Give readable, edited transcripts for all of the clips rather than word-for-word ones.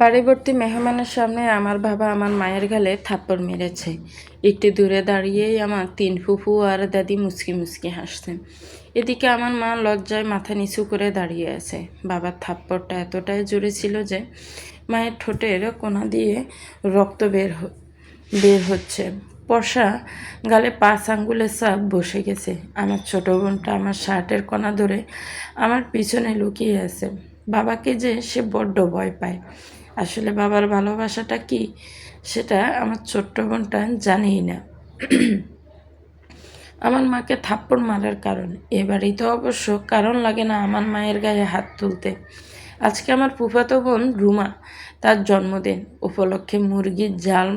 বাড়িভর্তি মেহমানের সামনে আমার বাবা আমার মায়ের গালে থাপ্পড় মেরেছে। একটু দূরে দাঁড়িয়েই আমার 3 ফুফু আর দাদি মুচকি মুচকি হাসছেন। এদিকে আমার মা লজ্জায় মাথা নিচু করে দাঁড়িয়ে আছে। বাবার থাপ্পড়টা এতটাই জোরে ছিল যে মায়ের ঠোঁটের কোণা দিয়ে রক্ত বের হচ্ছে। পশা গালে 5 আঙ্গুলের ছাপ বসে গেছে। আমার ছোট বোনটা আমার শার্টের কোণা ধরে আমার পিছনে লুকিয়ে আছে। বাবাকে যে সে বড্ড ভয় পায়। আসলে বাবার ভালোবাসাটা কি সেটা আমার ছোট্ট বোনটা জানেই না। আমার মাকে থাপ্পড় মারার কারণ এবারেই তো অবশ্য কারণ লাগে না আমার মায়ের গায়ে হাত তুলতে। আজকে আমার ফুফাতো বোন রুমা তার জন্মদিন উপলক্ষে মুরগির ঝাল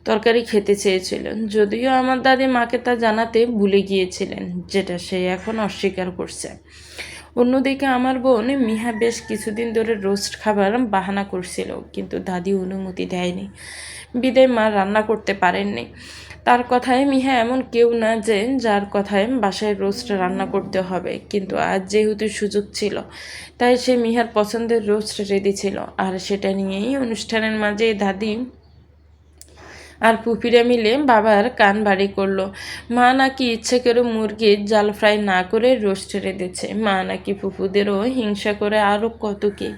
তরকারি খেতে চেয়েছিলেন, যদিও আমার দাদি মাকে তা জানাতে ভুলে গিয়েছিলেন, যেটা সে এখন অস্বীকার করছে। অন্যদিকে আমার বোন মিহা বেশ কিছুদিন ধরে রোস্ট খাবার বাহানা করছিল, কিন্তু দাদি অনুমতি দেয়নি। বিদায় মা রান্না করতে পারেননি। তার কথায় মিহা এমন কেউ না যে যার কথায় বাসায় রোস্ট রান্না করতে হবে, কিন্তু আজ যেহেতু সুযোগ ছিল তাই সে মিহার পছন্দের রোস্ট রেডি ছিল, আর সেটা নিয়েই অনুষ্ঠানের মাঝে দাদি আর পুপিরা মিলে বাবার কান বাড়ি করলো। মা নাকি ইচ্ছে করে মুরগির জাল ফ্রাই না করে রোস্ট রেঁধেছে। মা নাকি ফুপুদেরও হিংসা করে আরও কত কি।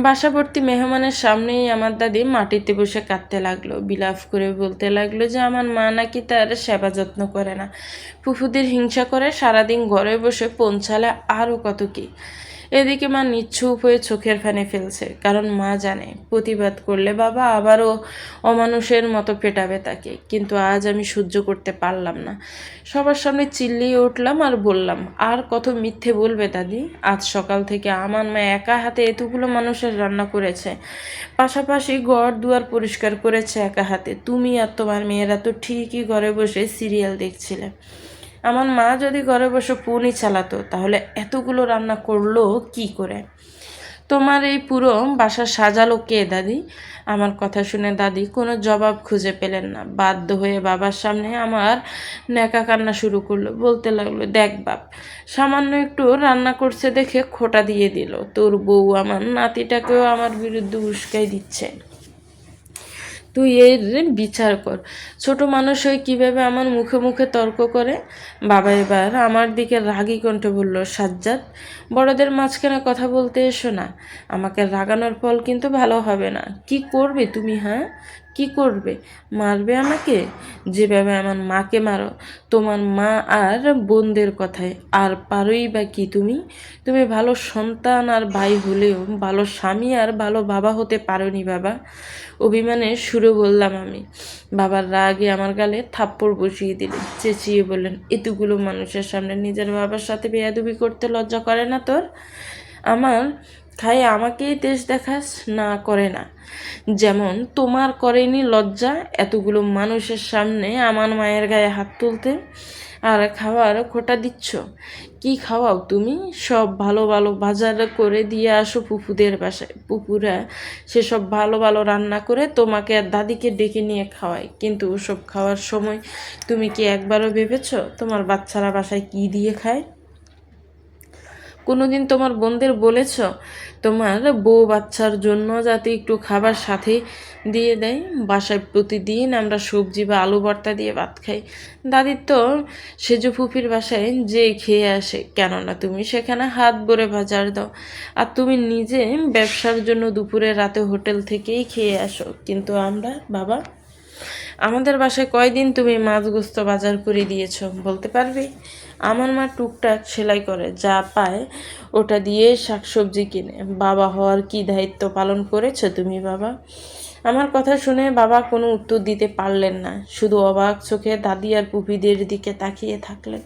বাসাভর্তি মেহমানের সামনেই আমার দাদি মাটিতে বসে কাঁদতে লাগলো, বিলাপ করে বলতে লাগলো যে আমার মা নাকি তার সেবা যত্ন করে না, ফুফুদের হিংসা করে, সারাদিন ঘরে বসে পৌঁছালে আরও কত কি। এদিকে মা নিচ্ছুপ হয়ে চোখের ফানে ফেলছে, কারণ মা জানে প্রতিবাদ করলে বাবা আবারও অমানুষের মতো পেটাবে তাকে। কিন্তু আজ আমি সহ্য করতে পারলাম না। সবার সামনে চিল্লিয়ে উঠলাম আর বললাম, আর কত মিথ্যে বলবে দাদি? আজ সকাল থেকে আমার মা একা হাতে এতগুলো মানুষের রান্না করেছে, পাশাপাশি ঘর দুয়ার পরিষ্কার করেছে একা হাতে। তুমি আর তোমার মেয়েরা তো ঠিকই ঘরে বসে সিরিয়াল দেখছিলে। আমার মা যদি ঘরে বসে ফোনই চালাতো তাহলে এতগুলো রান্না করলো কি করে? তোমার এই পুরো বাসা সাজালো কে দাদি? আমার কথা শুনে দাদি কোনো জবাব খুঁজে পেলেন না। বাধ্য হয়ে বাবার সামনে আমার ন্যাকা কান্না শুরু করলো। বলতে লাগলো, দেখ বাপ, সামান্য একটু রান্না করছে দেখে খোঁটা দিয়ে দিল। তোর বউ আমার নাতিটাকেও আমার বিরুদ্ধে উস্কাই দিচ্ছে। তুই এর বিচার কর। ছোট মানুষ হয়ে কীভাবে আমার মুখে মুখে তর্ক করে। বাবা এবার আমার দিকে রাগী কণ্ঠে বলল, সাজ্জাদ, বড়দের মাঝখানে কথা বলতে এসো না। আমাকে রাগানোর ফল কিন্তু ভালো হবে না। কি করবে তুমি? হ্যাঁ, কি করবে? মারবে আমাকে যেভাবে আমার মাকে মারো, তোমার মা আর বোনদের কথায়? আর পারোই বা কি তুমি? তুমি ভালো সন্তান আর ভাই হলেও ভালো স্বামী আর ভালো বাবা হতে পারোনি বাবা। অভিমানের সুরে বললাম আমি। বাবার রাগে আমার গালে থাপ্পড় বসিয়ে দিলেন, চেঁচিয়ে বললেন, এতগুলো মানুষের সামনে নিজের বাবার সাথে বেয়াদবি করতে লজ্জা করে না তোর? আমার খাই আমাকেই তেজ দেখাস না? করে না। যেমন তোমার করেনি লজ্জা এতগুলো মানুষের সামনে আমার মায়ের গায়ে হাত তুলতে? আর খাওয়ার খোটা দিচ্ছ? কি খাওয়াও তুমি? সব ভালো ভালো বাজার করে দিয়ে আসো ফুপুদের বাসায়। পুপুরা সেসব ভালো ভালো রান্না করে তোমাকে আর দাদিকে ডেকে নিয়ে খাওয়ায়। কিন্তু ওসব খাওয়ার সময় তুমি কি একবারও ভেবেছো তোমার বাচ্চারা বাসায় কি দিয়ে খায়? কোনোদিন তোমার বোনদের বলেছ তোমার বউ বাচ্চার জন্য যাতে একটু খাবার সাথে দিয়ে দেয়? বাসায় প্রতিদিন আমরা সবজি বা আলু ভর্তা দিয়ে ভাত খাই। দাদির তো সেজো ফুপির বাসায় যে খেয়ে আসে, কেননা তুমি সেখানে হাত ভরে বাজার দাও, আর তুমি নিজে ব্যবসার জন্য দুপুরে রাতে হোটেল থেকেই খেয়ে আসো। কিন্তু আমরা বাবা, আমাদের বাসায় কয়দিন তুমি মাছ গোস্ত বাজার করে দিয়েছ বলতে পারবে? আমার মা টুকটাক সেলাই করে, যা পায় ওটা দিয়ে শাকসবজি কিনে। বাবা হওয়ার কি দায়িত্ব পালন করেছো তুমি বাবা? আমার কথা শুনে বাবা কোনো উত্তর দিতে পারলেন না, শুধু অবাক চোখে দাদি আর পুপিদের দিকে তাকিয়ে থাকলেন।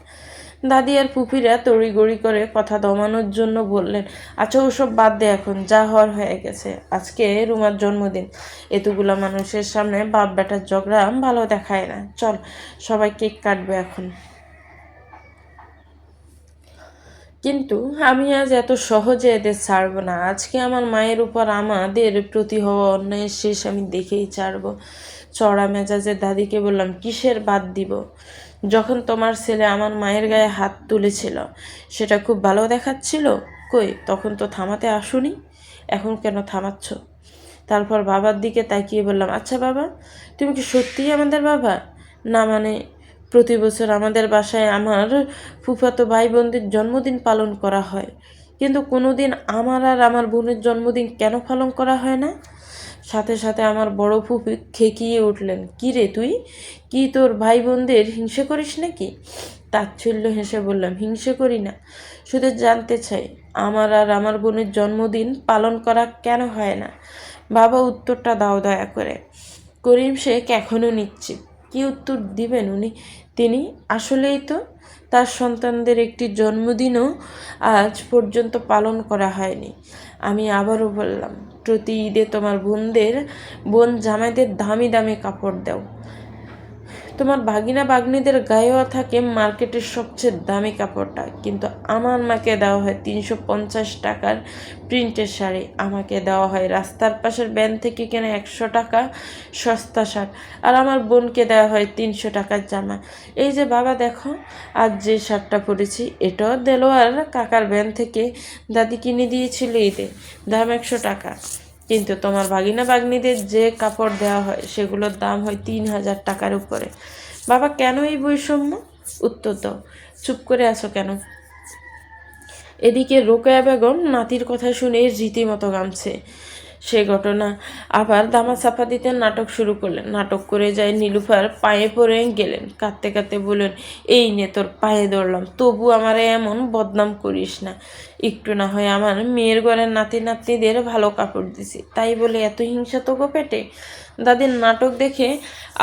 দাদি আর পুপিরা তড়িগড়ি করে কথা দমানোর জন্য বললেন, আচ্ছা ওসব বাদ দে, এখন যা হওয়ার হয়ে গেছে। আজকে রুমার জন্মদিন, এতগুলো মানুষের সামনে বাপ বেটার ঝগড়া ভালো দেখায় না। চল সবাই কেক কাটবে এখন। কিন্তু আমি আজ এত সহজে এদের ছাড়ব না। আজকে আমার মায়ের উপর আমাদের প্রতি হওয়া অন্যায়ের শেষ আমি দেখেই ছাড়ব। চড়া মেজাজে দাদিকে বললাম, কিসের বাদ দিব? যখন তোমার ছেলে আমার মায়ের গায়ে হাত তুলেছিল সেটা খুব ভালো দেখাচ্ছিল। কই, তখন তো থামাতে আসুনি, এখন কেন থামাচ্ছ? তারপর বাবার দিকে তাকিয়ে বললাম, আচ্ছা বাবা, তুমি কি সত্যিই আমাদের বাবা? না মানে, প্রতি বছর আমাদের বাসায় আমার ফুফাতো ভাই বোনদের জন্মদিন পালন করা হয়, কিন্তু কোনোদিন আমার আর আমার বোনের জন্মদিন কেন পালন করা হয় না? সাথে সাথে আমার বড় ফুপি খেকিয়ে উঠলেন, কী রে তুই, কি তোর ভাই বোনদের হিংসে করিস নাকি? তাচ্ছিল্য হেসে বললাম, হিংসে করি না, শুধু জানতে চাই আমার আর আমার বোনের জন্মদিন পালন করা কেন হয় না। বাবা উত্তরটা দাও দয়া করে। করিম শেখ এখনও নিশ্চিত। কী উত্তর দিবেন উনি? তিনি আসলেই তো, তার সন্তানদের একটি জন্মদিনও আজ পর্যন্ত পালন করা হয়নি। আমি আবারও বললাম, প্রতি ঈদে তোমার বোন জামাইদের দামি দামি কাপড় দাও, তোমার ভাগিনা ভাগ্নিদের গায়েও থাকে মার্কেটের সবচেয়ে দামি কাপড়টা, কিন্তু আমার মাকে দেওয়া হয় 350 টাকার প্রিন্টের শাড়ি, আমাকে দেওয়া হয় রাস্তার পাশের ব্যান থেকে কেনা 100 টাকা সস্তা শার্ট, আর আমার বোনকে দেওয়া হয় 300 টাকার জামা। এই যে বাবা দেখো, আজ যে শার্টটা পরেছি এটাও দেলোয়ার কাকার ব্যান থেকে দাদি কিনে দিয়েছিল ঈদে, দাম 100 টাকা, কিন্তু তোমার ভাগিনা ভাগ্নিদের যে কাপড় দেওয়া হয় সেগুলোর দাম হয় 3000 টাকার উপরে। বাবা কেন এই বৈষম্য? উত্তর দাও, চুপ করে আছো কেন? এদিকে রোকেয়া বেগম নাতির কথা শুনে রীতিমতো গামছে। সে ঘটনা আবার দামা চাপা দিতে নাটক শুরু করলেন। নাটক করে যায় নীলুফার পায়ে পড়ে গেলেন, কাঁদতে কাঁদতে বললেন, এই নে তোর পায়ে ধরলাম, তবু আমারে এমন বদনাম করিস না। একটু না হয় আমার মেয়ের ঘরের নাতি নাতনিদের ভালো কাপড় দিছি, তাই বলে এত হিংসা তো পেটে? দাদির নাটক দেখে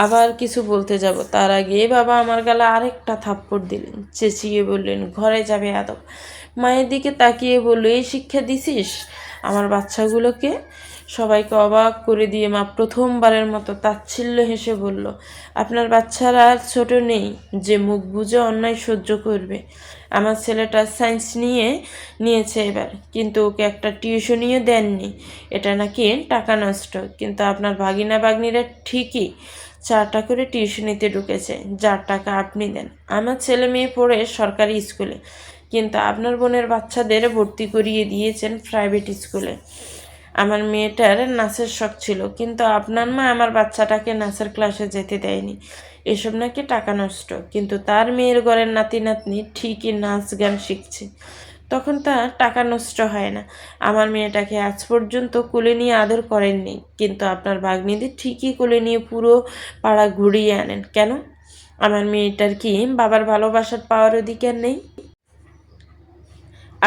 আবার কিছু বলতে যাব, তার আগে বাবা আমার গালে আরেকটা থাপ্পড় দিলেন, চেঁচিয়ে বললেন, ঘরে যাবে আদব। মায়ের দিকে তাকিয়ে বলল, এই শিক্ষা দিছিস আমার বাচ্চাগুলোকে? সবাইকে অবাক করে দিয়ে মা প্রথমবারের মতো তাচ্ছিল্য হেসে বলল, আপনার বাচ্চারা আর ছোট নেই যে মুখ বুজে অন্যায় সহ্য করবে। আমার ছেলেটা সায়েন্স নিয়েছে এবার, কিন্তু ওকে একটা টিউশনিও দেননি, এটা নাকি টাকা নষ্ট, কিন্তু আপনার ভাগিনা ভাগ্নিরা ঠিকই 4টা করে টিউশনিতে ঢুকেছে, যার টাকা আপনি দেন। আমার ছেলে মেয়ে পড়ে সরকারি স্কুলে, কিন্তু আপনার বোনের বাচ্চাদের ভর্তি করিয়ে দিয়েছেন প্রাইভেট স্কুলে। আমার মেয়েটার নাচের শখ ছিল, কিন্তু আপনার মা আমার বাচ্চাটাকে নাচের ক্লাসে যেতে দেয়নি, এসব নাকি টাকা নষ্ট, কিন্তু তার মেয়ের ঘরের নাতি নাতনি ঠিকই নাচ গান শিখছে, তখন তার টাকা নষ্ট হয় না। আমার মেয়েটাকে আজ পর্যন্ত কোলে নিয়ে আদর করেননি, কিন্তু আপনার ভাগ্নিদের ঠিকই কোলে নিয়ে পুরো পাড়া ঘুরিয়ে আনেন। কেন? আমার মেয়েটার কি বাবার ভালোবাসার পাওয়ার অধিকার নেই?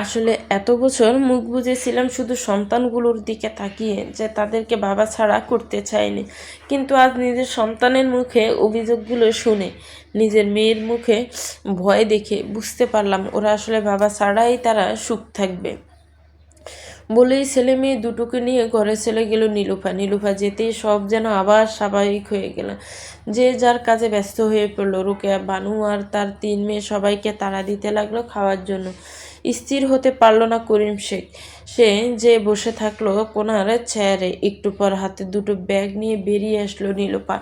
আসলে এত বছর মুখ বুজেছিলাম শুধু সন্তানগুলোর দিকে তাকিয়ে, যে তাদেরকে বাবা ছাড়া করতে চাইনি, কিন্তু আজ নিজের সন্তানের মুখে অভিযোগগুলো শুনে, নিজের মেয়ের মুখে ভয় দেখে বুঝতে পারলাম ওরা আসলে বাবা ছাড়াই তারা সুখ থাকবে। বলেই ছেলে মেয়ে দুটোকে নিয়ে ঘরে চলে গেল নীলুফা যেতেই সব যেন আবার স্বাভাবিক হয়ে গেল, যে যার কাজে ব্যস্ত হয়ে পড়লো। রোকেয়া, বানু আর তার 3 মেয়ে সবাইকে তাড়া দিতে লাগলো খাওয়ার জন্য। স্থির হতে পারল না করিম শেখ, সে যে বসে থাকলো কোনার চেয়ারে। একটু পর হাতে দুটো ব্যাগ নিয়ে বেরিয়ে আসলো নীলুফা,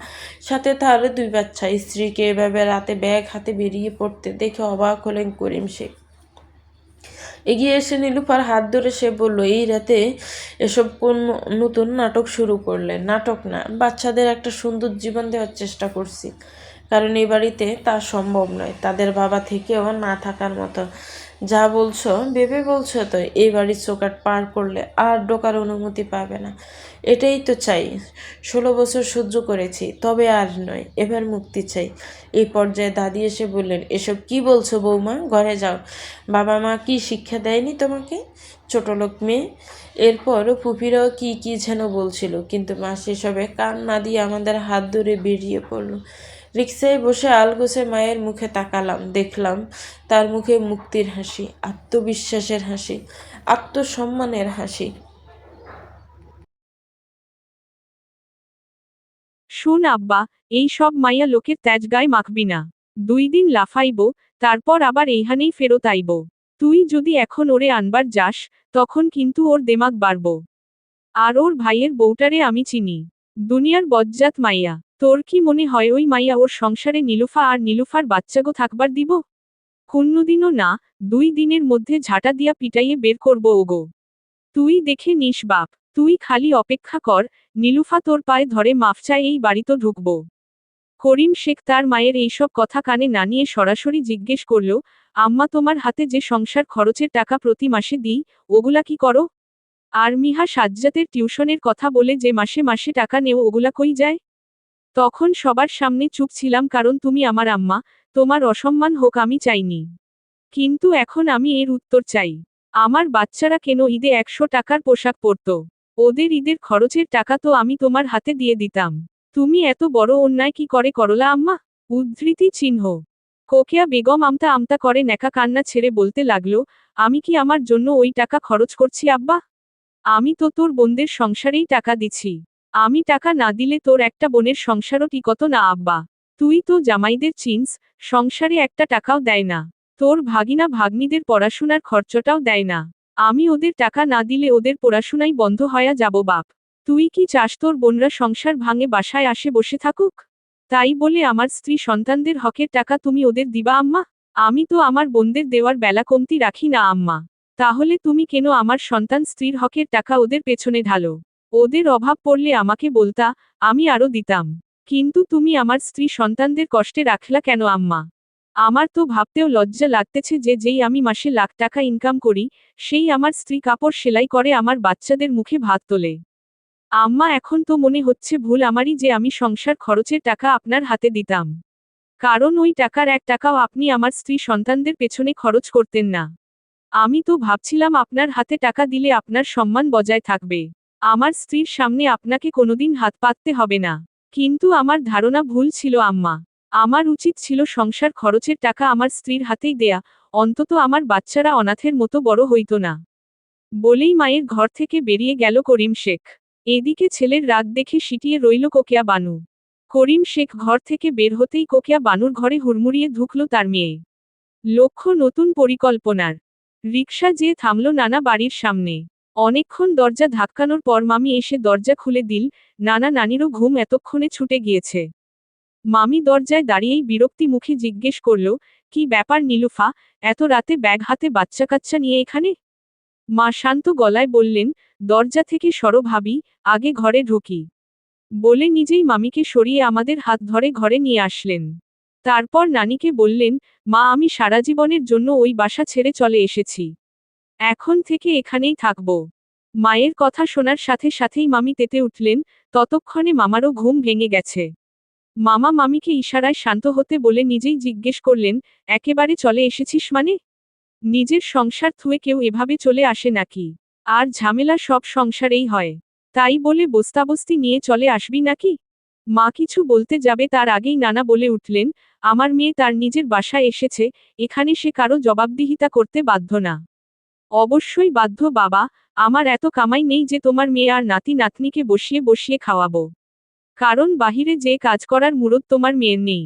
সাথে তার 2 বাচ্চা। স্ত্রীকে এভাবে রাতে ব্যাগ হাতে বেরিয়ে পড়তে দেখে অবাক হলেন করিম শেখ। এগিয়ে এসে নীলুফার হাত ধরে সে বলল, এই রাতে এসব কোন নতুন নাটক শুরু করলে? নাটক না, বাচ্চাদের একটা সুন্দর জীবন দেওয়ার চেষ্টা করছি, কারণ এই বাড়িতে তা সম্ভব নয়, তাদের বাবা থেকেও না থাকার মতো। যা বলছো ভেবে বলছো তো? এই বাড়ির চৌকাট পার করলে আর ঢোকার অনুমতি পাবে না, এটাই তো চাই। 16 বছর সহ্য করেছি, তবে আর নয়, এবার মুক্তি চাই। এই পর্যায়ে দাদি এসে বললেন, এসব কি বলছো বৌমা, ঘরে যাও। বাবা মা কি শিক্ষা দেয়নি তোমাকে, ছোট লোক মেয়ে? এরপর ফুপিরাও কি কি যেন বলছিল, কিন্তু মা সেসবে কান না দিয়ে আমাদের হাত ধরে বেরিয়ে পড়লো। রিক্সায় বসে আলগোছে মায়ের মুখে তাকালাম, দেখলাম তার মুখে মুক্তির হাসি, আত্মবিশ্বাসের হাসি, আত্মসম্মানের হাসি। শুন আব্বা, এই সব মাইয়া লোকের তেজ গায়ে মাখবি না। 2 দিন লাফাইব, তারপর আবার এইখানেই ফেরত আইব। তুই যদি এখন ওরে আনবার যাস, তখন কিন্তু ওর দেমাগ বাড়ব। আর ওর ভাইয়ের বউটারে আমি চিনি, দুনিয়ার বজ্জাত মাইয়া। তোর কি মনে হয় ওই মাইয়া ওর সংসারে নীলুফা আর নীলুফার বাচ্চাগো থাকবার দিব? কোনদিনও না। 2 দিনের মধ্যে ঝাঁটা দিয়া পিটাইয়ে বের করব ওগো। তুই দেখে নিস বাপ, তুই খালি অপেক্ষা কর, নীলুফা তোর পায়ে ধরে মাফ চায় এই বাড়িতে ঢুকবো। করিম শেখ তার মায়ের এইসব কথা কানে না নিয়ে সরাসরি জিজ্ঞেস করল, আম্মা তোমার হাতে যে সংসার খরচের টাকা প্রতি মাসে দিই, ওগুলা কি করো? আর মিহা সাজ্জাতের টিউশনের কথা বলে যে মাসে মাসে টাকা নেও ওগুলা কই যায়? তখন সবার সামনে চুপ ছিলাম কারণ তুমি আমার আম্মা, তোমার অসম্মান হোক আমি চাইনি। কিন্তু এখন আমি এর উত্তর চাই। আমার বাচ্চারা কেন ঈদে 100 টাকার পোশাক পরত? ওদের ঈদের খরচের টাকা তো আমি তোমার হাতে দিয়ে দিতাম। তুমি এত বড় অন্যায় কি করে করলা আম্মা? উদ্ধৃতি চিহ্ন। কোকেয়া বেগম আমতা আমতা করে নেকা কান্না ছেড়ে বলতে লাগলো, আমি কি আমার জন্য ওই টাকা খরচ করছি আব্বা? আমি তো তোর বোনদের সংসারেই টাকা দিছি। আমি টাকা না দিলে তোর একটা বোনের সংসারও টিকত না আব্বা। তুই তো জামাইদের চিনস, সংসারে একটা টাকাও দেয় না। তোর ভাগিনা ভাগ্নিদের পড়াশোনার খরচটাও দেয় না। আমি ওদের টাকা না দিলে ওদের পড়াশোনাই বন্ধ হয়ে যাব বাপ। তুই কি চাস তোর বোনরা সংসার ভাঙে বাসায় আসে বসে থাকুক? তাই বলে আমার স্ত্রী সন্তানদের হকের টাকা তুমি ওদের দিবা আম্মা? আমি তো আমার বোনদের দেওয়ার বেলা কমতি রাখি না আম্মা। তাহলে তুমি কেন আমার সন্তান স্ত্রীর হকের টাকা ওদের পেছনে ঢালো? ওদের অভাব পড়লে আমাকে বলতা, আমি আরো দিতাম। কিন্তু তুমি আমার স্ত্রী সন্তানদের কষ্টে রাখলা কেন আম্মা? আমার তো ভাবতেও লজ্জা লাগতেছে যে যেই আমি মাসে লাখ টাকা ইনকাম করি, সেই আমার স্ত্রী কাপড় সেলাই করে আমার বাচ্চাদের মুখে ভাত তোলে। আম্মা এখন তো মনে হচ্ছে ভুল আমারই যে আমি সংসার খরচের টাকা আপনার হাতে দিতাম। কারণ ওই টাকার 1 টাকাও আপনি আমার স্ত্রী সন্তানদের পেছনে খরচ করতেন না। আমি তো ভাবছিলাম আপনার হাতে টাকা দিলে আপনার সম্মান বজায় থাকবে। আমার স্ত্রীর সামনে আপনাকে কোনোদিন হাত পাততে হবে না। কিন্তু আমার ধারণা ভুল ছিল আম্মা। আমার উচিত ছিল সংসার খরচের টাকা আমার স্ত্রীর হাতেই দেয়া, অন্তত আমার বাচ্চারা অনাথের মতো বড় হইতো না। বলেই মায়ের ঘর থেকে বেরিয়ে গেল করিম শেখ। এদিকে ছেলের রাগ দেখে সিটিয়ে রইল কোকেয়া বানু। করিম শেখ ঘর থেকে বের হতেই কোকেয়া বানুর ঘরে হুড়মুড়িয়ে ঢুকল তার মেয়ে। লক্ষ্য নতুন পরিকল্পনার। রিকশা যেয়ে থামল নানা বাড়ির সামনে। অনেকক্ষণ দরজা ধাক্কানোর পর মামি এসে দরজা খুলে দিল, নানা নানিরও ঘুম এতক্ষণে ছুটে গিয়েছে। মামি দরজায় দাঁড়িয়েই বিরক্তি মুখে জিজ্ঞেস করল, কি ব্যাপার নীলুফা, এত রাতে ব্যাগ হাতে বাচ্চা কাচ্চা নিয়ে এখানে? মা শান্ত গলায় বললেন, দরজা থেকে সরো ভাবি, আগে ঘরে ঢুকি। বলে নিজেই মামিকে সরিয়ে আমাদের হাত ধরে ঘরে নিয়ে আসলেন। তারপর নানিকে বললেন, মা আমি সারা জীবনের জন্য ওই বাসা ছেড়ে চলে এসেছি। এখন থেকে এখানেই থাকব। মায়ের কথা শোনার সাথে সাথেই মামি তেতে উঠলেন, ততক্ষণে মামারও ঘুম ভেঙে গেছে। মামা মামিকে ইশারায় শান্ত হতে বলে নিজেই জিজ্ঞেস করলেন, একেবারে চলে এসেছিস মানে? নিজের সংসার থুয়ে কেউ এভাবে চলে আসে নাকি? আর ঝামেলা সব সংসারেই হয়। তাই বলে বস্তাবস্তি নিয়ে চলে আসবি নাকি? মা কিছু বলতে যাবে তার আগেই নানা বলে উঠলেন, আমার মেয়ে তার নিজের বাসায় এসেছে, এখানে সে কারো জবাবদিহিতা করতে বাধ্য না। অবশ্যই বাধ্য বাবা, আমার এত কামাই নেই যে তোমার মেয়ে আর নাতি নাতনিকে বসিয়ে বসিয়ে খাওয়াবো। কারণ বাহিরে যে কাজ করার মুরদ তোমার মেয়ের নেই।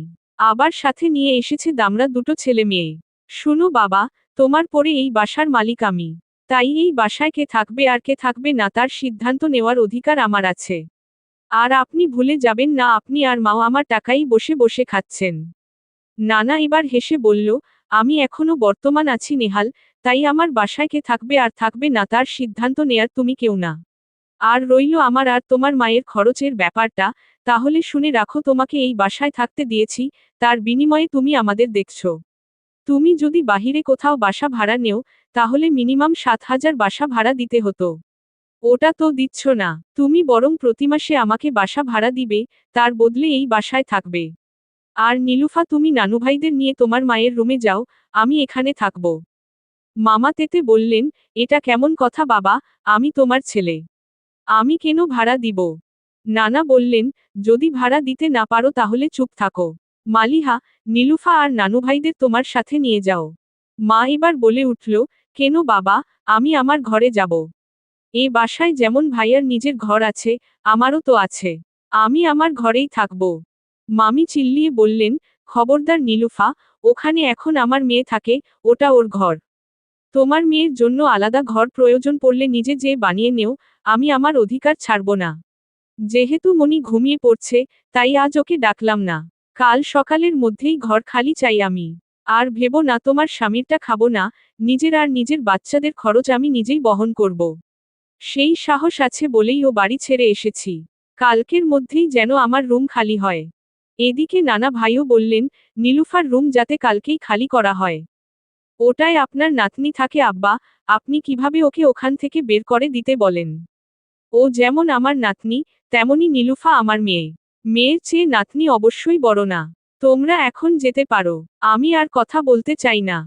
আবার সাথে নিয়ে এসেছে দামড়া দুটো ছেলে মেয়ে। শুনো বাবা, তোমার পরে এই বাসার মালিক আমি। তাই এই বাসায় কে থাকবে আর কে থাকবে না তার সিদ্ধান্ত নেওয়ার অধিকার আমার আছে। আর আপনি ভুলে যাবেন না আপনি আর মাও আমার টাকাই বসে বসে খাচ্ছেন। নানা এবার হেসে বলল, আমি এখনো বর্তমান আছি নেহাল, তাই আমার বাসায় কে থাকবে আর থাকবে না তার সিদ্ধান্ত নেয়ার তুমি কেউ না। আর রইল আমার আর তোমার মায়ের খরচের ব্যাপারটা, তাহলে শুনে রাখো তোমাকে এই বাসায় থাকতে দিয়েছি, তার বিনিময়ে তুমি আমাদের দেখছো। তুমি যদি বাহিরে কোথাও বাসা ভাড়া নেও, তাহলে মিনিমাম 7,000 বাসা ভাড়া দিতে হতো। ওটা তো দিচ্ছ না, তুমি বরং প্রতি মাসে আমাকে বাসা ভাড়া দিবে, তার বদলে এই বাসায় থাকবে। আর নীলুফা তুমি নানুভাইদের নিয়ে তোমার মায়ের রুমে যাও, আমি এখানে থাকব। মামা তেতে বললেন, এটা কেমন কথা বাবা, আমি তোমার ছেলে। আমি কেন ভাড়া দিব? নানা বললেন, যদি ভাড়া দিতে না পারো তাহলে চুপ থাকো। মালিহা, নীলুফা আর নানুভাইদের তোমার সাথে নিয়ে যাও। মা এবার বলে উঠল, কেন বাবা, আমি আমার ঘরে যাব। এ বাসায় যেমন ভাইয়ার নিজের ঘর আছে, আমারও তো আছে। আমি আমার ঘরেই থাকব। মামি চিল্লিয়ে বললেন, খবরদার নীলুফা, ওখানে এখন আমার মেয়ে থাকে, ওটা ওর ঘর। তোমার মেয়ের জন্য আলাদা ঘর প্রয়োজন পড়লে নিজে যে বানিয়ে নেও, আমি আমার অধিকার ছাড়ব না। যেহেতু মনি ঘুমিয়ে পড়ছে, তাই আজ ওকে ডাকলাম না। কাল সকালের মধ্যেই ঘর খালি চাই আমি। আর ভেবো না তোমার স্বামীরটা খাবো না, নিজের আর নিজের বাচ্চাদের খরচ আমি নিজেই বহন করব। সেই সাহস আছে বলেই ও বাড়ি ছেড়ে এসেছি। কালকের মধ্যেই যেন আমার রুম খালি হয়। এদিকে নানা ভাইও বললেন, নীলুফার রুম যাতে কালকেই খালি করা হয়। ওটায় আপনার নাতনি থাকে আব্বা, আপনি কিভাবে ওকে ওখান থেকে বের করে দিতে বলেন? ও যেমন আমার নাতনি, তেমনি নীলুফা আমার মেয়ে। মেয়ের চেয়ে নাতনি অবশ্যই বড় না। তোমরা এখন যেতে পারো, আমি আর কথা বলতে চাই না।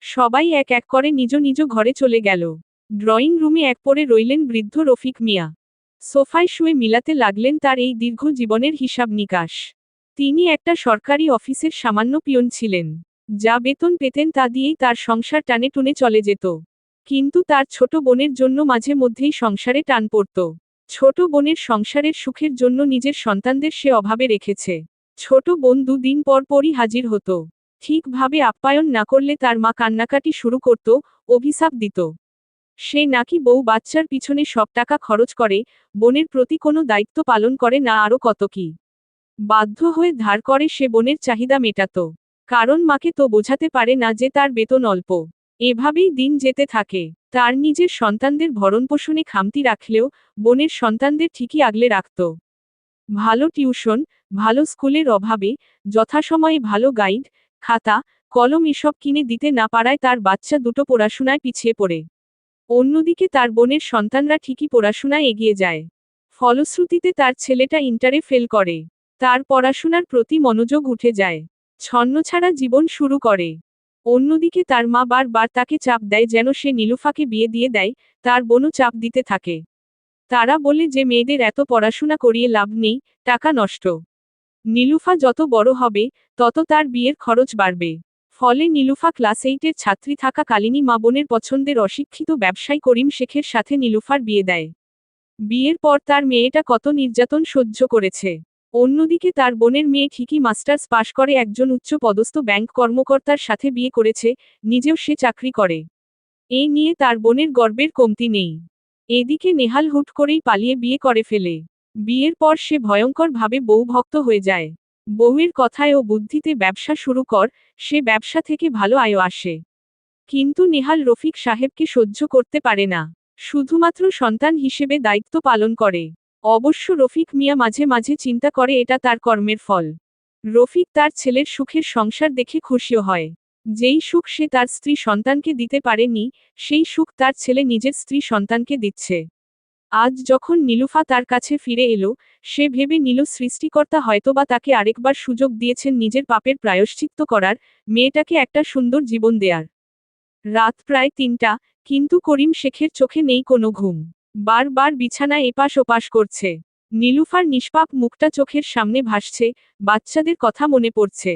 সবাই এক এক করে নিজ নিজ ঘরে চলে গেল। ড্রয়িং রুমে এক পড়ে রইলেন বৃদ্ধ রফিক মিয়া। সোফায় শুয়ে মিলাতে লাগলেন তার এই দীর্ঘ জীবনের হিসাব নিকাশ। তিনি একটা সরকারি অফিসের সামান্য পিয়ন ছিলেন। যা বেতন পেতেন তা দিয়েই তার সংসার টানে টুনে চলে যেত। কিন্তু তার ছোট বোনের জন্য মাঝে মধ্যেই সংসারে টান পড়ত। ছোট বোনের সংসারের সুখের জন্য নিজের সন্তানদের সে অভাবে রেখেছে। ছোট বোন দুদিন পর পরই হাজির হতো। ঠিকভাবে আপ্যায়ন না করলে তার মা কান্নাকাটি শুরু করত, অভিশাপ দিত। সে নাকি বউ বাচ্চার পিছনে সব টাকা খরচ করে, বোনের প্রতি কোনো দায়িত্ব পালন করে না, আরও কত কি। বাধ্য হয়ে ধার করে সে বোনের চাহিদা মেটাত। কারণ মাকে তো বোঝাতে পারে না যে তার বেতন অল্প। এভাবেই দিন যেতে থাকে। তার নিজের সন্তানদের ভরণপোষণে খামতি রাখলেও বোনের সন্তানদের ঠিকই আগলে রাখত। ভালো টিউশন, ভালো স্কুলের অভাবে যথাসময়ে ভালো গাইড, খাতা, কলম এসব কিনে দিতে না পারায় তার বাচ্চা দুটো পড়াশোনায় পিছিয়ে পড়ে। অন্যদিকে তার বোনের সন্তানরা ঠিকই পড়াশোনায় এগিয়ে যায়। ফলশ্রুতিতে তার ছেলেটা ইন্টারে ফেল করে। তার পড়াশোনার প্রতি মনোযোগ উঠে যায়। ছন্নছাড়া জীবন শুরু করে। অন্যদিকে তার মা বারবার তাকে চাপ দেয় যেন সে নীলুফাকে বিয়ে দিয়ে দেয়, তার বোনও চাপ দিতে থাকে। তারা বলে যে মেয়েদের এত পড়াশোনা করিয়ে লাভ নেই, টাকা নষ্ট। নীলুফা যত বড় হবে, তত তার বিয়ের খরচ বাড়বে। ফলে নীলুফা ক্লাস 8-এর ছাত্রী থাকাকালীনই মা বোনের পছন্দের অশিক্ষিত ব্যবসায়ী করিম শেখের সাথে নীলুফার বিয়ে দেয়। বিয়ের পর তার মেয়েটা কত নির্যাতন সহ্য করেছে। অন্যদিকে তার বোনের মেয়ে ঠিকই মাস্টার্স পাশ করে একজন উচ্চ পদস্থ ব্যাংক কর্মকর্তার সাথে বিয়ে করেছে, নিজেও সে চাকরি করে। এই নিয়ে তার বোনের গর্বের কমতি নেই। এদিকে নেহাল হুট করেই পালিয়ে বিয়ে করে ফেলে। বিয়ের পর সে ভয়ঙ্করভাবে বউভক্ত হয়ে যায়। বউয়ের কথায় ও বুদ্ধিতে ব্যবসা শুরু কর, সে ব্যবসা থেকে ভালো আয় আসে। কিন্তু নেহাল রফিক সাহেবকে সহ্য করতে পারে না। শুধুমাত্র সন্তান হিসেবে দায়িত্ব পালন করে। অবশ্য রফিক মিয়া মাঝে মাঝে চিন্তা করে এটা তার কর্মের ফল। রফিক তার ছেলের সুখের সংসার দেখে খুশিও হয়। যেই সুখ সে তার স্ত্রী সন্তানকে দিতে পারেনি, সেই সুখ তার ছেলে নিজের স্ত্রী সন্তানকে দিচ্ছে। আজ যখন নীলুফা তার কাছে ফিরে এলো, সে ভেবে নিল সৃষ্টিকর্তা হয়তোবা তাকে আরেকবার সুযোগ দিয়েছেন নিজের পাপের প্রায়শ্চিত্ত করার, মেয়েটাকে একটা সুন্দর জীবন দেয়ার। রাত প্রায় 3টা, কিন্তু করিম শেখের চোখে নেই কোনো ঘুম। বারবার বিছানায় এপাশ ওপাশ করছে। নীলুফার নিষ্পাপ মুখটা চোখের সামনে ভাসছে, বাচ্চাদের কথা মনে পড়ছে।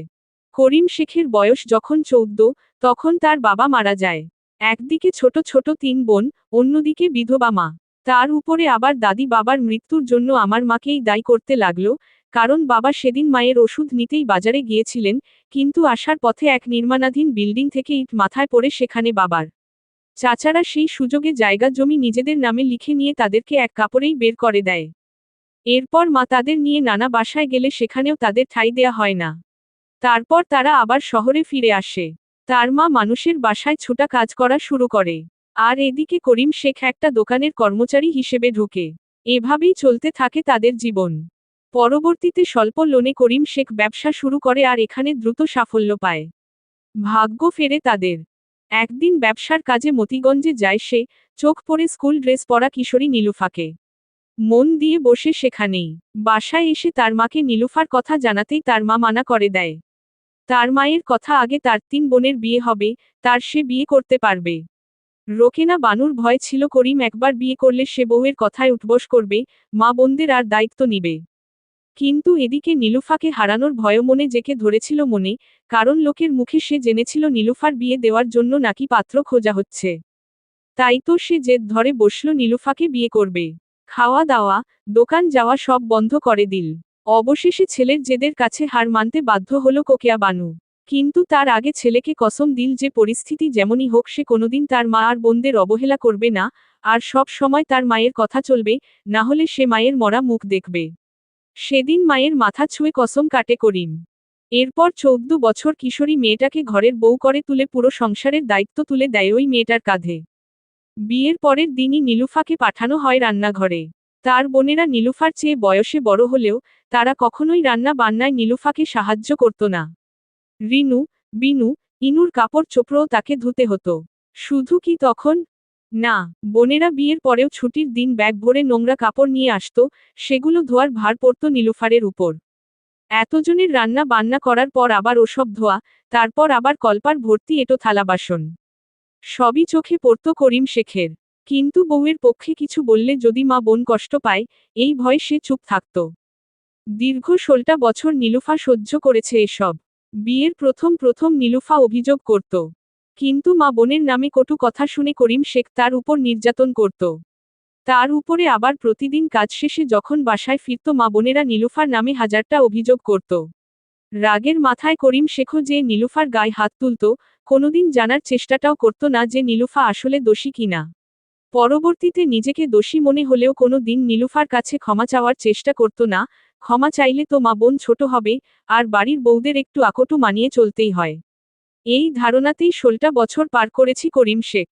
করিম শেখের বয়স যখন 14, তখন তার বাবা মারা যায়। একদিকে ছোট ছোট 3 বোন, অন্যদিকে বিধবা মা। তার উপরে আবার দাদি বাবার মৃত্যুর জন্য আমার মাকেই দায়ী করতে লাগলো, কারণ বাবা সেদিন মায়ের ওষুধ নিতেই বাজারে গিয়েছিলেন, কিন্তু আসার পথে এক নির্মাণাধীন বিল্ডিং থেকে ইট মাথায় পড়ে সেখানে বাবার চাচারা সেই সুযোগে জায়গা জমি নিজেদের নামে লিখে নিয়ে তাদেরকে এক কাপড়েই বের করে দেয়। এরপর মা তাদের নিয়ে নানা বাসায় গেলে সেখানেও তাদের ঠাঁই দেয়া হয় না। তারপর তারা আবার শহরে ফিরে আসে। তার মা মানুষের বাসায় ছোটা কাজ করা শুরু করে। আর এদিকে করিম শেখ একটা দোকানের কর্মচারী হিসেবে ঢুকে। এভাবেই চলতে থাকে তাদের জীবন। পরবর্তীতে স্বল্প লোনে করিম শেখ ব্যবসা শুরু করে আর এখানে দ্রুত সাফল্য পায়। ভাগ্য ফেরে তাদের। একদিন ব্যবসার কাজে মতিগঞ্জে যায় সে, চোখ পড়ে স্কুল ড্রেস পরা কিশোরী নীলুফাকে। মন দিয়ে বসে সেখানেই। বাসায় এসে তার মাকে নীলুফার কথা জানাতেই তার মা মানা করে দেয়। তার মায়ের কথা আগে তার 3 বোনের বিয়ে হবে, তার সে বিয়ে করতে পারবে। রোকেনা বানুর ভয় ছিল করিম একবার বিয়ে করলে সে বউয়ের কথায় উঠবস করবে, মা বোনদের আর দায়িত্ব নিবে। কিন্তু এদিকে নীলুফাকে হারানোর ভয় মনে জেঁকে ধরেছিল মনে, কারণ লোকের মুখে সে জেনেছিল নীলুফার বিয়ে দেওয়ার জন্য নাকি পাত্র খোঁজা হচ্ছে। তাই তো সে জেদ ধরে বসল নীলুফাকে বিয়ে করবে। খাওয়া দাওয়া, দোকান যাওয়া সব বন্ধ করে দিল। অবশেষে ছেলের জেদের কাছে হার মানতে বাধ্য হল কোকেয়া বানু। কিন্তু তার আগে ছেলেকে কসম দিল যে পরিস্থিতি যেমনই হোক সে কোনোদিন তার মা আর বোনদের অবহেলা করবে না, আর সব সময় তার মায়ের কথা চলবে, না হলে সে মায়ের মরা মুখ দেখবে। সেদিন মায়ের মাথা ছুঁয়ে কসম কাটে করিম। এরপর 14 বছর কিশোরী মেয়েটাকে ঘরের বউ করে তুলে পুরো সংসারের দায়িত্ব তুলে দেয় ওই মেয়েটার কাঁধে। বিয়ের পরের দিনই নীলুফাকে পাঠানো হয় রান্নাঘরে। তার বোনেরা নীলুফার চেয়ে বয়সে বড় হলেও তারা কখনোই রান্না বান্নায় নীলুফাকে সাহায্য করত না। রিনু, বিনু, ইনুর কাপড় চোপড়ও তাকে ধুতে হতো। শুধু কি তখন? না, বোনেরা বিয়ের পরেও ছুটির দিন ব্যাগ ভরে নোংরা কাপড় নিয়ে আসতো, সেগুলো ধোয়ার ভার পড়তো নীলুফারের উপর। এতজনের রান্না বান্না করার পর আবার ওসব ধোয়া, তারপর আবার কলপার ভর্তি এঁটো থালা বাসন। সবই চোখে পড়ত করিম শেখের। কিন্তু বউয়ের পক্ষে কিছু বললে যদি মা বোন কষ্ট পায়, এই ভয়ে সে চুপ থাকত। দীর্ঘ 16টা বছর নীলুফা সহ্য করেছে এসব। বিয়ের প্রথম প্রথম নীলুফা অভিযোগ করত। কিন্তু মা বোনের নামে কটু কথা শুনে করিম শেখ তার উপর নির্যাতন করত। তার উপরে আবার প্রতিদিন কাজ শেষে যখন বাসায় ফিরত মা বোনেরা নীলুফার নামে হাজারটা অভিযোগ করত। রাগের মাথায় করিম শেখও যে নীলুফার গায়ে হাত তুলত, কোনোদিন জানার চেষ্টাটাও করত না যে নীলুফা আসলে দোষী কিনা। পরবর্তীতে নিজেকে দোষী মনে হলেও কোনো দিন নীলুফার কাছে ক্ষমা চাওয়ার চেষ্টা করত না, ক্ষমা চাইলে তো মা বোন ছোট হবে, আর বাড়ির বউদের একটু আকটু মানিয়ে চলতেই হয়। এই ধারণাতেই 16টা বছর পার করেছি করিম শেখ।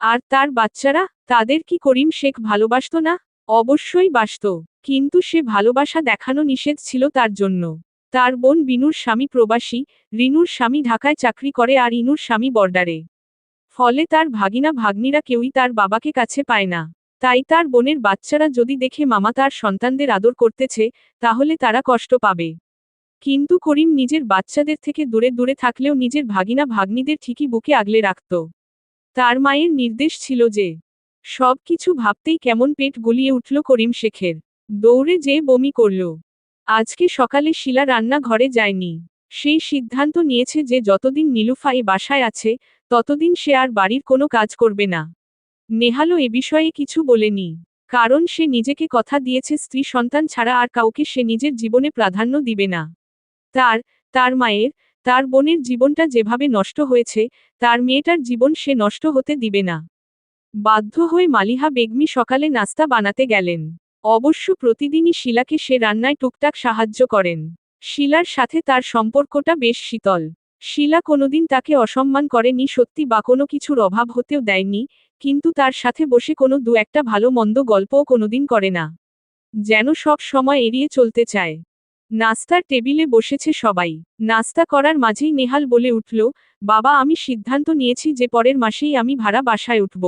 আর তার বাচ্চারা, তাদের কি করিম শেখ ভালোবাসত না? অবশ্যই বাসত। কিন্তু সে ভালোবাসা দেখানো নিষেধ ছিল তার জন্য। তার বোন বিনুর স্বামী প্রবাসী, রিনুর স্বামী ঢাকায় চাকরি করে আর ইনুর স্বামী বর্ডারে। ফলে তার ভাগিনা ভাগ্নিরা কেউই তার বাবাকে কাছে পায় না। তাই তার বোনের বাচ্চারা যদি দেখে মামা তার সন্তানদের আদর করতেছে, তাহলে তারা কষ্ট পাবে। কিন্তু করিম নিজের বাচ্চাদের থেকে দূরে দূরে থাকলেও নিজের ভাগিনা ভাগ্নিদের ঠিকই বুকে আগলে রাখত। তার মায়ের নির্দেশ ছিল যে, সব কিছু ভাবতেই কেমন পেট গলিয়ে উঠল করিম শেখের। দৌড়ে যেয়ে বমি করল। আজকে সকালে শিলা রান্না ঘরে যায়নি। সেই সিদ্ধান্ত নিয়েছে যে যতদিন নীলুফা এ বাসায় আছে, ততদিন সে আর বাড়ির কোনো কাজ করবে না। নেহালও এ বিষয়ে কিছু বলেনি। কারণ সে নিজেকে কথা দিয়েছে স্ত্রী সন্তান ছাড়া আর কাউকে সে নিজের জীবনে প্রাধান্য দিবে না। তার, তার মায়ের, তার বোনের জীবনটা যেভাবে নষ্ট হয়েছে, তার মেয়েটার জীবন সে নষ্ট হতে দিবে না। বাধ্য হয়ে মালিহা বেগমি সকালে নাস্তা বানাতে গেলেন। অবশ্য প্রতিদিনই শিলাকে সে রান্নায় টুকটাক সাহায্য করেন। শিলার সাথে তার সম্পর্কটা বেশ শীতল। শিলা কোনোদিন তাকে অসম্মান করেনি সত্যি বা কোনো কিছুর অভাব হতেও দেয়নি, কিন্তু তার সাথে বসে কোনো দু একটা ভালো মন্দ গল্পও কোনোদিন করে না। যেন সব সময় এড়িয়ে চলতে চায়। নাস্তার টেবিলে বসেছে সবাই। নাস্তা করার মাঝেই নেহাল বলে উঠল, বাবা আমি সিদ্ধান্ত নিয়েছি যে পরের মাসেই আমি ভাড়া বাসায় উঠব।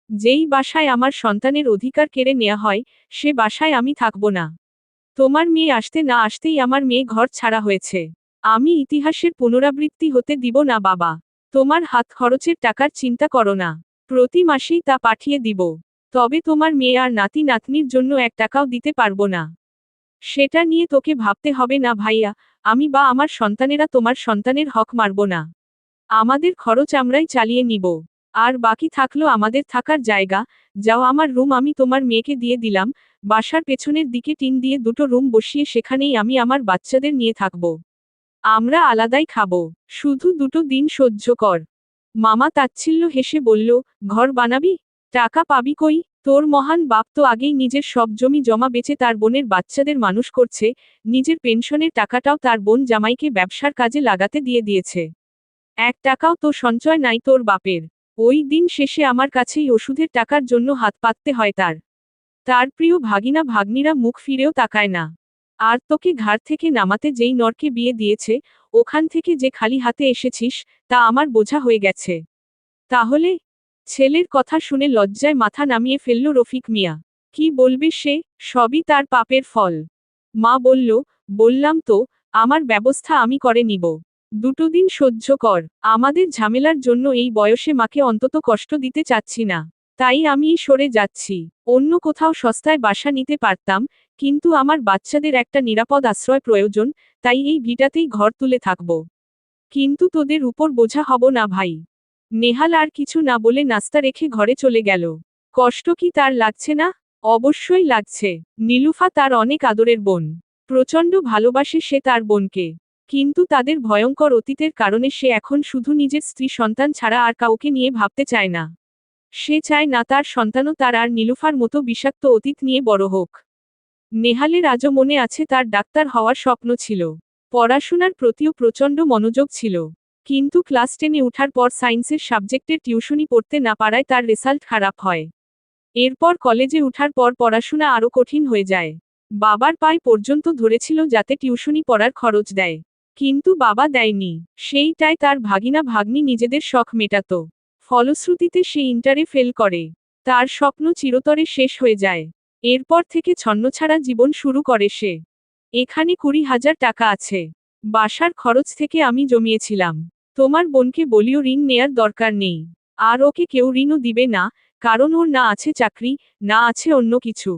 যেই বাসায় আমার সন্তানের অধিকার কেড়ে নেওয়া হয়, সে বাসায় আমি থাকব না। তোমার মেয়ে আসতে না আসতেই আমার মেয়ে ঘর ছাড়া হয়েছে। আমি ইতিহাসের পুনরাবৃত্তি হতে দিব না বাবা। তোমার হাত খরচের টাকার চিন্তা করো না। প্রতি মাসেই তা পাঠিয়ে দিব। তবে তোমার মেয়ে আর নাতি নাতনির জন্য 1 টাকাও দিতে পারবো না। সেটা নিয়ে তোকে ভাবতে হবে না ভাইয়া, আমি বা আমার সন্তানেরা তোমার সন্তানের হক মারব না। আমাদের খরচ আমরাই চালিয়ে নিব। আর বাকি থাকলো আমাদের থাকার জায়গা, যাও আমার রুম আমি তোমার মেয়েকে দিয়ে দিলাম, বাসার পেছনের দিকে টিন দিয়ে 2টো রুম বসিয়ে সেখানেই আমি আমার বাচ্চাদের নিয়ে থাকব। আমরা আলাদাই খাবো। শুধু 2টো দিন সহ্য কর। মামা তাচ্ছিল্য হেসে বলল, ঘর বানাবি? টাকা পাবি কই? তোর মহান বাপ তো আগেই নিজের সব জমি জমা বেচে তার বোনের বাচ্চাদের মানুষ করছে, নিজের পেনশনের টাকাটাও তার বোন জামাইকে ব্যবসার কাজে লাগাতে দিয়ে দিয়েছে। 1 টাকাও তো সঞ্চয় নাই তোর বাপের। ওই দিন শেষে আমার কাছেই ওষুধের টাকার জন্য হাত পাততে হয় তার। তার প্রিয় ভাগিনা ভাগ্নিরা মুখ ফিরেও তাকায় না। আর তোকে ঘাড় থেকে নামাতে যেই নরকে বিয়ে দিয়েছে, ওখান থেকে যে খালি হাতে এসেছিস, তা আমার বোঝা হয়ে গেছে। তাহলে? ছেলের কথা শুনে লজ্জায় মাথা নামিয়ে ফেলল রফিক মিয়া। কি বলবে সে? সবই তার পাপের ফল। মা বলল, বললাম তো, আমার ব্যবস্থা আমি করে নিব। 2টো দিন সহ্য কর। আমাদের ঝামেলার জন্য এই বয়সে মাকে অন্তত কষ্ট দিতে চাচ্ছি না। তাই আমিই সরে যাচ্ছি। অন্য কোথাও সস্তায় বাসা নিতে পারতাম, কিন্তু আমার বাচ্চাদের একটা নিরাপদ আশ্রয় প্রয়োজন, তাই এই ভিটাতেই ঘর তুলে থাকব। কিন্তু তোদের উপর বোঝা হব না ভাই। নেহাল আর কিছু না বলে নাস্তা রেখে ঘরে চলে গেল। কষ্ট কি তার লাগছে না? অবশ্যই লাগছে। নীলুফা তার অনেক আদরের বোন। প্রচণ্ড ভালোবাসে সে তার বোনকে। কিন্তু তাদের ভয়ঙ্কর অতীতের কারণে সে এখন শুধু নিজের স্ত্রী সন্তান ছাড়া আর কাউকে নিয়ে ভাবতে চায় না। সে চায় না তার সন্তানও তার আর নীলুফার মতো বিষাক্ত অতীত নিয়ে বড় হোক। নেহালের আজও মনে আছে তার ডাক্তার হওয়ার স্বপ্ন ছিল। পড়াশোনার প্রতিও প্রচণ্ড মনোযোগ ছিল। কিন্তু ক্লাস 10-এ ওঠার পর সায়েন্সের সাবজেক্টের টিউশনি পড়তে না পারায় তার রেজাল্ট খারাপ হয়। এরপর কলেজে ওঠার পর পড়াশোনা আরও কঠিন হয়ে যায়। বাবার পায় পর্যন্ত ধরেছিল যাতে টিউশনি পড়ার খরচ দেয়। কিন্তু বাবা দেয়নি। সেইটায় তার ভাগিনা ভাগ্নি নিজেদের শখ মেটাত। ফলশ্রুতিতে সে ইন্টারে ফেল করে। তার স্বপ্ন চিরতরে শেষ হয়ে যায়। এরপর থেকে ছন্নছাড়া জীবন শুরু করে সে। এখানে 20,000 টাকা আছে। বাসার খরচ থেকে আমি জমিয়েছিলাম। তোমার বোনকে বলিও ঋণ নেয়ার দরকার নেই। আর ওকে কেউ ঋণও দিবে না, কারণ ওর না আছে চাকরি, না আছে অন্য কিছু।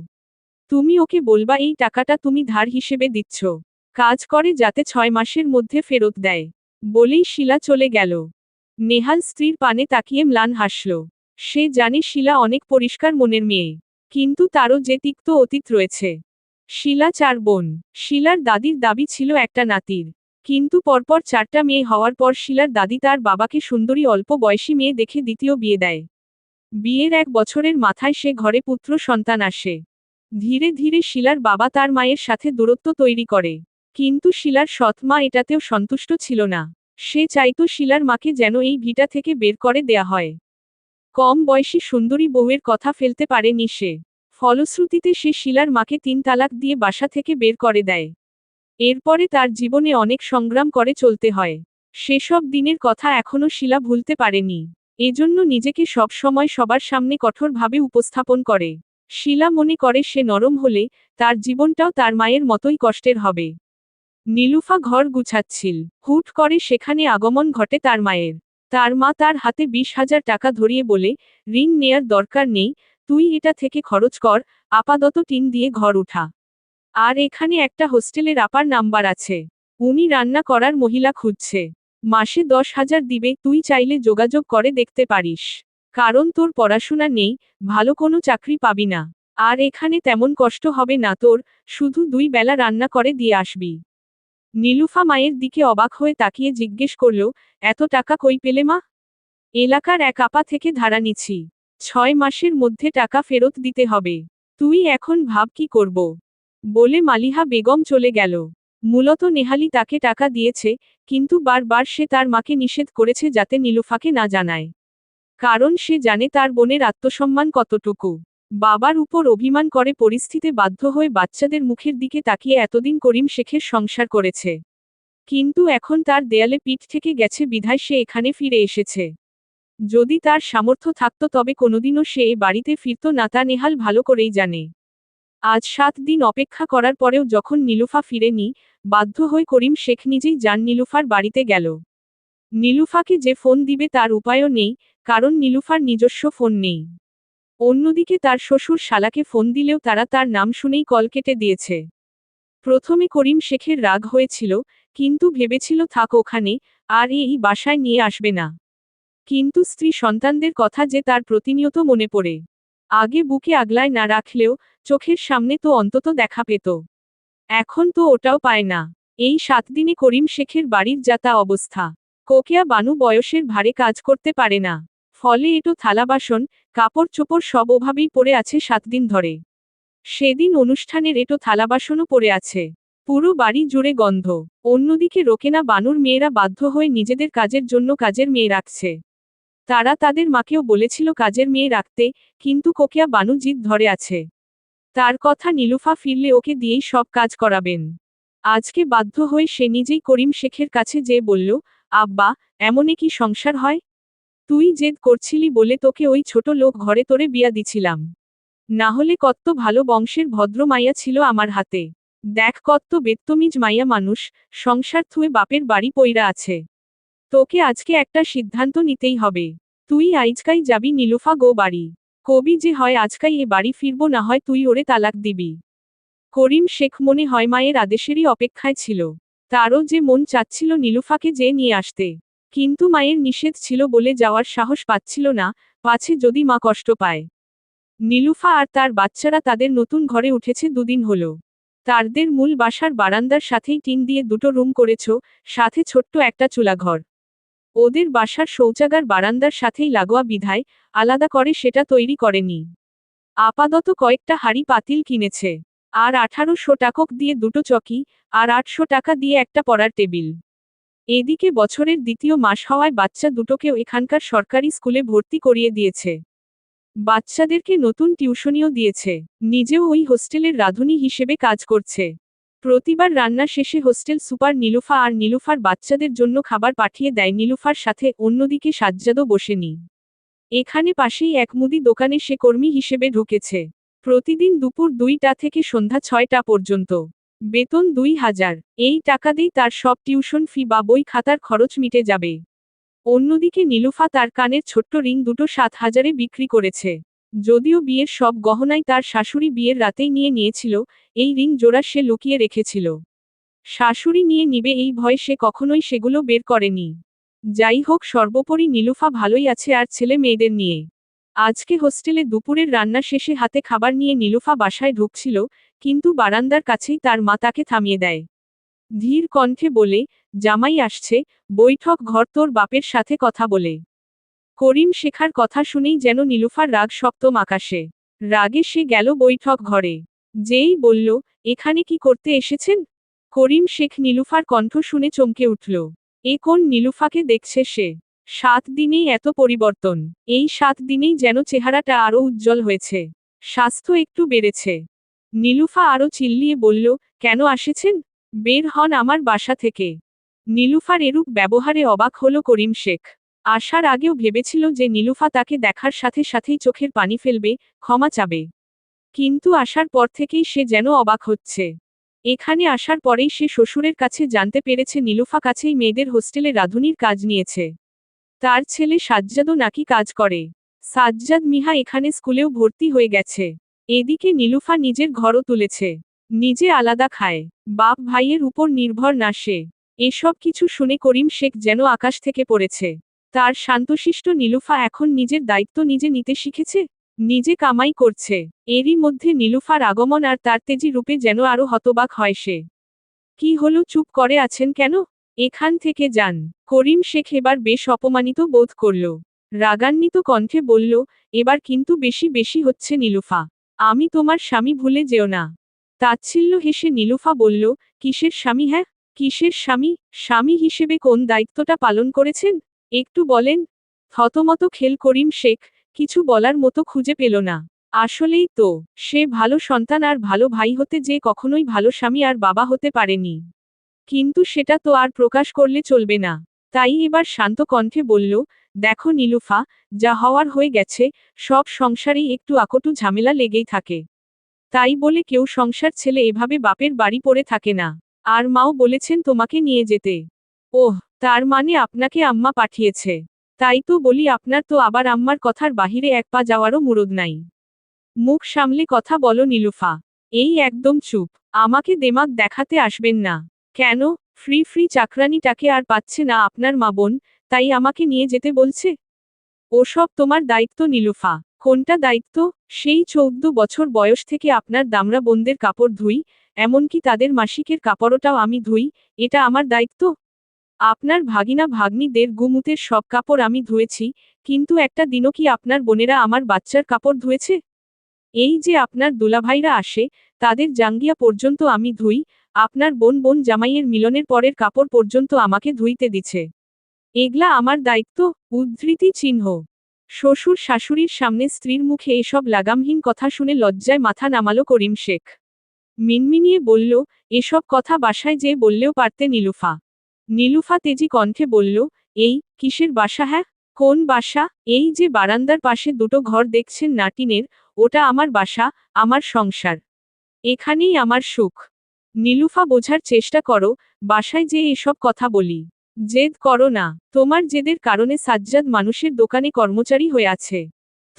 তুমি ওকে বলবা এই টাকাটা তুমি ধার হিসেবে দিচ্ছ। কাজ করে যাতে 6 মাসের মধ্যে ফেরত দেয়। বলেই শিলা চলে গেল। নেহাল স্ত্রীর পানে তাকিয়ে ম্লান হাসল। সে জানে শিলা অনেক পরিষ্কার মনের মেয়ে। কিন্তু তারও যে তিক্ত অতীত রয়েছে। শিলা 4 বোন। শিলার দাদির দাবি ছিল একটা নাতির। কিন্তু পরপর 4টা মেয়ে হওয়ার পর শিলার দাদি তার বাবাকে সুন্দরী অল্প বয়সী মেয়ে দেখে দ্বিতীয় বিয়ে দেয়। বিয়ের 1 বছরের মাথায় সে ঘরে পুত্র সন্তান আসে। ধীরে ধীরে শিলার বাবা তার মায়ের সাথে দূরত্ব তৈরি করে। কিন্তু শিলার সৎ মা এটাতেও সন্তুষ্ট ছিল না। সে চাইতো শিলার মাকে যেন এই ভিটা থেকে বের করে দেয়া হয়। কম বয়সী সুন্দরী বউয়ের কথা ফেলতে পারেনি সে। ফলশ্রুতিতে সে শিলার মাকে 3 তালাক দিয়ে বাসা থেকে বের করে দেয়। এরপরে তার জীবনে অনেক সংগ্রাম করে চলতে হয়। সেসব দিনের কথা এখনো শিলা ভুলতে পারেনি। এজন্য নিজেকে সব সময় সবার সামনে কঠোরভাবে উপস্থাপন করে। শিলা মনে করে সে নরম হলে তার জীবনটাও তার মায়ের মতোই কষ্টের হবে। নীলুফা ঘর গুছাচ্ছিল। হুট করে সেখানে আগমন ঘটে তার মায়ের। তার মা তার হাতে 20,000 টাকা ধরিয়ে বলে, ঋণ নেয়ার দরকার নেই, তুই এটা থেকে খরচ কর, আপাতত টিন দিয়ে ঘর উঠা। আর এখানে একটা হোস্টেলের আপার নাম্বার আছে। উনি রান্না করার মহিলা খুঁজছে। মাসে 10,000 দিবে, তুই চাইলে যোগাযোগ করে দেখতে পারিস। কারণ তোর পড়াশোনা নেই, ভালো কোনো চাকরি পাবি না। আর এখানে তেমন কষ্ট হবে না তোর, শুধু 2 বেলা রান্না করে দিয়ে আসবি। নীলুফা মায়ের দিকে অবাক হয়ে তাকিয়ে জিজ্ঞেস করল, এত টাকা কই পেলে মা? এলাকার এক আপা থেকে ধারা নিছি। 6 মাসের মধ্যে টাকা ফেরত দিতে হবে। তুই এখন ভাব কি করব? বলে মালিহা বেগম চলে গেল। মূলত নেহালি তাকে টাকা দিয়েছে, কিন্তু বারবার সে তার মাকে নিষেধ করেছে যাতে নীলুফাকে না জানায়। কারণ সে জানে তার বোনের আত্মসম্মান কতটুকু। বাবার উপর অভিমান করে পরিস্থিতিতে বাধ্য হয়ে বাচ্চাদের মুখের দিকে তাকিয়ে এতদিন করিম শেখের সংসার করেছে। কিন্তু এখন তার দেয়ালে পিঠ থেকে গেছে বিধায় সে এখানে ফিরে এসেছে। যদি তার সামর্থ্য থাকত তবে কোনোদিনও সে এ বাড়িতে ফিরত না, তা নেহাল ভালো করেই জানে। আজ 7 দিন অপেক্ষা করার পরেও যখন নীলুফা ফিরেনি, বাধ্য হয়ে করিম শেখ নিজেই যান নীলুফার বাড়িতে গেল। নীলুফাকে যে ফোন দিবে তার উপায়ও নেই, কারণ নীলুফার নিজস্ব ফোন নেই। অন্যদিকে তার শ্বশুর শালাকে ফোন দিলেও তারা তার নাম শুনেই কল কেটে দিয়েছে। প্রথমে করিম শেখের রাগ হয়েছিল, কিন্তু ভেবেছিল থাক ওখানে, আর এই বাসায় নিয়ে আসবে না। কিন্তু স্ত্রী সন্তানদের কথা যে তার প্রতিনিয়ত মনে পড়ে। আগে বুকে আগলায় না রাখলেও চোখের সামনে তো অন্তত দেখা পেত। এখন তো ওটাও পায় না। এই 7 দিনে করিম শেখের বাড়ির যা তা অবস্থা। কোকিয়া বানু বয়সের ভারে কাজ করতে পারে না। ফলে এটো থালা বাসন, কাপড় চোপড় সব ওভাবেই পড়ে আছে 7 দিন ধরে। সেদিন অনুষ্ঠানের এটো থালা বাসনও পড়ে আছে। পুরো বাড়ি জুড়ে গন্ধ। অন্যদিকে রোকেনা বানুর মেয়েরা বাধ্য হয়ে নিজেদের কাজের জন্য কাজের মেয়ে রাখছে। তারা তাদের মাকেও বলেছিল কাজের মেয়ে রাখতে, কিন্তু কোকিয়া বানু জিদ ধরে আছে। তার কথা নীলুফা ফিরলে ওকে দিয়েই সব কাজ করাবেন। আজকে বাধ্য হয়ে সে নিজেই করিম শেখের কাছে যেয়ে বলল, আব্বা, এমনে কি সংসার হয়? তুই জেদ করছিলি বলে তোকে ওই ছোট লোক ঘরে তোরে বিয়া দিছিলাম। না হলে কত্ত ভালো বংশের ভদ্র মাইয়া ছিল আমার হাতে। দেখ কত্ত বেত্তমিজ মাইয়া মানুষ, সংসার থুয়ে বাপের বাড়ি পইরা আছে। তোকে আজকে একটা সিদ্ধান্ত নিতেই হবে। তুই আইজকাই যাবি নীলুফা গো বাড়ি। কবি যে হয় আজকাই এ বাড়ি ফিরবো, না হয় তুই ওরে তালাক দিবি। করিম শেখ মনে হয় মায়ের আদেশেরই অপেক্ষায় ছিল। তারও যে মন চাচ্ছিল নীলুফাকে যে নিয়ে আসতে। কিন্তু মায়ের নিষেধ ছিল বলে যাওয়ার সাহস পাচ্ছিল না, পাছে যদি মা কষ্ট পায়। নীলুফা আর তার বাচ্চারা তাদের নতুন ঘরে উঠেছে 2 দিন হলো। তাদের মূল বাসার বারান্দার সাথেই টিন দিয়ে 2টো রুম করেছ, সাথে ছোট্ট একটা চুলাঘর। ওদের বাসার শৌচাগার বারান্দার সাথেই লাগোয়া বিধায় আলাদা করে সেটা তৈরি করেনি। আপাতত কয়েকটা হাঁড়ি পাতিল কিনেছে। আর 1800 টাকা দিয়ে 2টো চকি, আর 800 টাকা দিয়ে একটা পড়ার টেবিল। এদিকে বছরের দ্বিতীয় মাস হওয়ায় বাচ্চা দুটোকেও এখানকার সরকারি স্কুলে ভর্তি করিয়ে দিয়েছে। বাচ্চাদেরকে নতুন টিউশনিও দিয়েছে। নিজেও ওই হোস্টেলের রাঁধুনি হিসেবে কাজ করছে। প্রতিবার রান্না শেষে হোস্টেল সুপার নীলুফা আর নীলুফার বাচ্চাদের জন্য খাবার পাঠিয়ে দেয় নীলুফার সাথে। অন্যদিকে সাজ্জাদও বসেনি। এখানে পাশেই এক মুদি দোকানে সে কর্মী হিসেবে ঢুকেছে। প্রতিদিন দুপুর 2টা থেকে সন্ধ্যা 6টা পর্যন্ত। বেতন 2000। এই টাকা দিয়ে তার সব টিউশন ফি বা বই খাতার খরচ মিটে যাবে। অন্যদিকে নীলুফা তার কানের ছোট্ট রিং দুটো 7000-এ বিক্রি করেছে। যদিও বিয়ের সব গহনাই তার শাশুড়ি বিয়ের রাতেই নিয়ে নিয়েছিল, এই রিং জোড়া সে লুকিয়ে রেখেছিল। শাশুড়ি নিয়ে নিবে এই ভয়ে সে কখনোই সেগুলো বের করেনি। যাই হোক, সর্বোপরি নীলুফা ভালোই আছে আর ছেলে মেয়েদের নিয়ে। আজকে হোস্টেলে দুপুরের রান্না শেষে হাতে খাবার নিয়ে নীলুফা বাসায় ঢুকছিল, কিন্তু বারান্দার কাছেই তার মা তাকে থামিয়ে দেয়। ধীর কণ্ঠে বলে, জামাই আসছে, বৈঠক ঘর তোর বাপের সাথে কথা বলে। করিম শেখার কথা শুনেই যেন নীলুফার রাগ সপ্তম আকাশে। রাগে সে গেল বৈঠক ঘরে। যেই বলল, এখানে কি করতে এসেছেন? করিম শেখ নীলুফার কণ্ঠ শুনে চমকে উঠল। এ কোন নীলুফাকে দেখছে সে? 7 দিনেই এত পরিবর্তন। এই 7 দিনেই যেন চেহারাটা আরও উজ্জ্বল হয়েছে। স্বাস্থ্য একটু বেড়েছে। নীলুফা আরও চিল্লিয়ে বলল, কেন আসেছেন? বের হন আমার বাসা থেকে। নীলুফার এরূপ ব্যবহারে অবাক হল করিম শেখ। আসার আগেও ভেবেছিল যে নীলুফা তাকে দেখার সাথে সাথেই চোখের পানি ফেলবে, ক্ষমা চাবে। কিন্তু আসার পর থেকেই সে যেন অবাক হচ্ছে। এখানে আসার পরেই সে শ্বশুরের কাছে জানতে পেরেছে নীলুফা কাছেই মেয়েদের হোস্টেলে রাঁধুনির কাজ নিয়েছে। তার ছেলে সাজ্জাদও নাকি কাজ করে। সাজ্জাদ মিহা এখানে স্কুলেও ভর্তি হয়ে গেছে। এদিকে নীলুফা নিজের ঘরও তুলেছে। নিজে আলাদা খায়। বাপ ভাইয়ের উপর নির্ভর না সে। এসব কিছু শুনে করিম শেখ যেন আকাশ থেকে পড়েছে। তার শান্তশিষ্ট নীলুফা এখন নিজের দায়িত্ব নিজে নিতে শিখেছে। নিজে কামাই করছে। এরই মধ্যে নীলুফার আগমন আর তার তেজি রূপে যেন আরো হতবাক হয় সে। কি হলো, চুপ করে আছেন কেন? এখান থেকে যান। করিম শেখ এবার বেশ অপমানিত বোধ করল। রাগান্বিত কণ্ঠে বলল, এবার কিন্তু বেশি বেশি হচ্ছে নীলুফা। আমি তোমার স্বামী, ভুলে যেও না। তাচ্ছিল্য হেসে নীলুফা বলল, কিসের স্বামী? হ্যাঁ, কিসের স্বামী? স্বামী হিসেবে কোন দায়িত্বটা পালন করেছেন একটু বলেন। থতমত খেল করিম শেখ, কিছু বলার মতো খুঁজে পেল না। আসলেই তো, সে ভালো সন্তান আর ভালো ভাই হতে যে কখনোই ভালো স্বামী আর বাবা হতে পারেনি। কিন্তু সেটা তো আর প্রকাশ করলে চলবে না। তাই এবার শান্ত কণ্ঠে বলল, দেখো নীলুফা, যা হওয়ার হয়ে গেছে। সব সংসারেই একটু আকটু ঝামেলা লেগেই থাকে। তাই বলে কেউ সংসার ছেলে এভাবে বাপের বাড়ি পড়ে থাকে না। আর মাও বলেছেন তোমাকে নিয়ে যেতে। ওহ, তার মানে আপনাকে আম্মা পাঠিয়েছে? তাই তো বলি, আপনার তো আবার আম্মার কথার বাহিরে এক পা যাওয়ারও মুরদ নাই। মুখ সামলে কথা বলো নীলুফা। এই একদম চুপ। আমাকে দেমাগ দেখাতে আসবেন না। কেন? ফ্রি ফ্রি চাকরানিটাকে আর পাচ্ছে না আপনার মা বোন, তাই আমাকে নিয়ে যেতে বলছে? ওসব তোমার দায়িত্ব নীলুফা। কোনটা দায়িত্ব? সেই 14 বছর বয়স থেকে আপনার দামরা বোনদের কাপড় ধুই, এমনকি তাদের মাসিকের কাপড়টাও আমি ধুই, এটা আমার দায়িত্ব? আপনার ভাগিনা ভাগ্নিদের গুমুতের সব কাপড় আমি ধুয়েছি, কিন্তু একটা দিনও কি আপনার বোনেরা আমার বাচ্চার কাপড় ধুয়েছে? এই যে আপনার দুলাভাইরা আসে, তাদের জাঙ্গিয়া পর্যন্ত আমি ধুই, আপনার বোন বোন জামাইয়ের মিলনের পরের কাপড় পর্যন্ত আমাকে ধুইতে দিছে। এগলা আমার দায়িত্ব? উদ্ধৃতি চিহ্ন। শ্বশুর শাশুড়ির সামনে স্ত্রীর মুখে এসব লাগামহীন কথা শুনে লজ্জায় মাথা নামালো করিম শেখ। মিনমিনিয়ে বলল, এসব কথা বাসায় যেয়ে বললেও পারতে নীলুফা। নীলুফা তেজি কণ্ঠে বলল, এই, কিসের বাসা? হ্যাঁ, কোন বাসা? এই যে বারান্দার পাশে দুটো ঘর দেখছেন না টিনের, ওটা আমার বাসা, আমার সংসার। এখানেই আমার সুখ। নীলুফা, বোঝার চেষ্টা করো, বাসায় যে এসব কথা বলি। জেদ করো না। তোমার জেদের কারণে সাজ্জাদ মানুষের দোকানে কর্মচারী হয়ে আছে।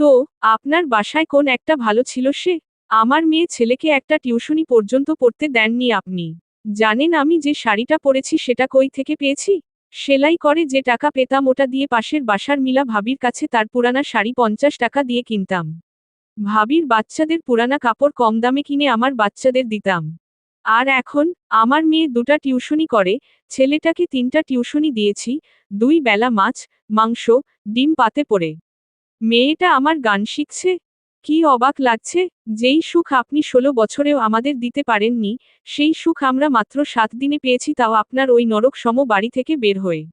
তো, আপনার বাসায় কোন একটা ভালো ছিল সে? আমার মেয়ে ছেলেকে একটা টিউশনি পর্যন্ত পড়তে দেননি আপনি। জানেন আমি যে শাড়িটা পরেছি সেটা কই থেকে পেয়েছি? সেলাই করে যে টাকা পেতাম ওটা দিয়ে পাশের বাসার মিলা ভাবির কাছে তার পুরানা শাড়ি 50 টাকা দিয়ে কিনতাম। ভাবির বাচ্চাদের পুরানা কাপড় কম দামে কিনে আমার বাচ্চাদের দিতাম। আর এখন, আমার মেয়ে 2টা টিউশনি করে, ছেলেটাকে 3টা টিউশনি দিয়েছি, 2 বেলা মাছ, মাংস, ডিম পাতে পড়ে। মেয়েটা আমার গান শিখছে। কি অবাক লাগছে, যেই সুখ আপনি 16 বছরেও আমাদের দিতে পারেননি, সেই সুখ আমরা মাত্র 7 দিনে পেয়েছি, তাও আপনার ওই নরক সম বাড়ি থেকে বের হয়ে।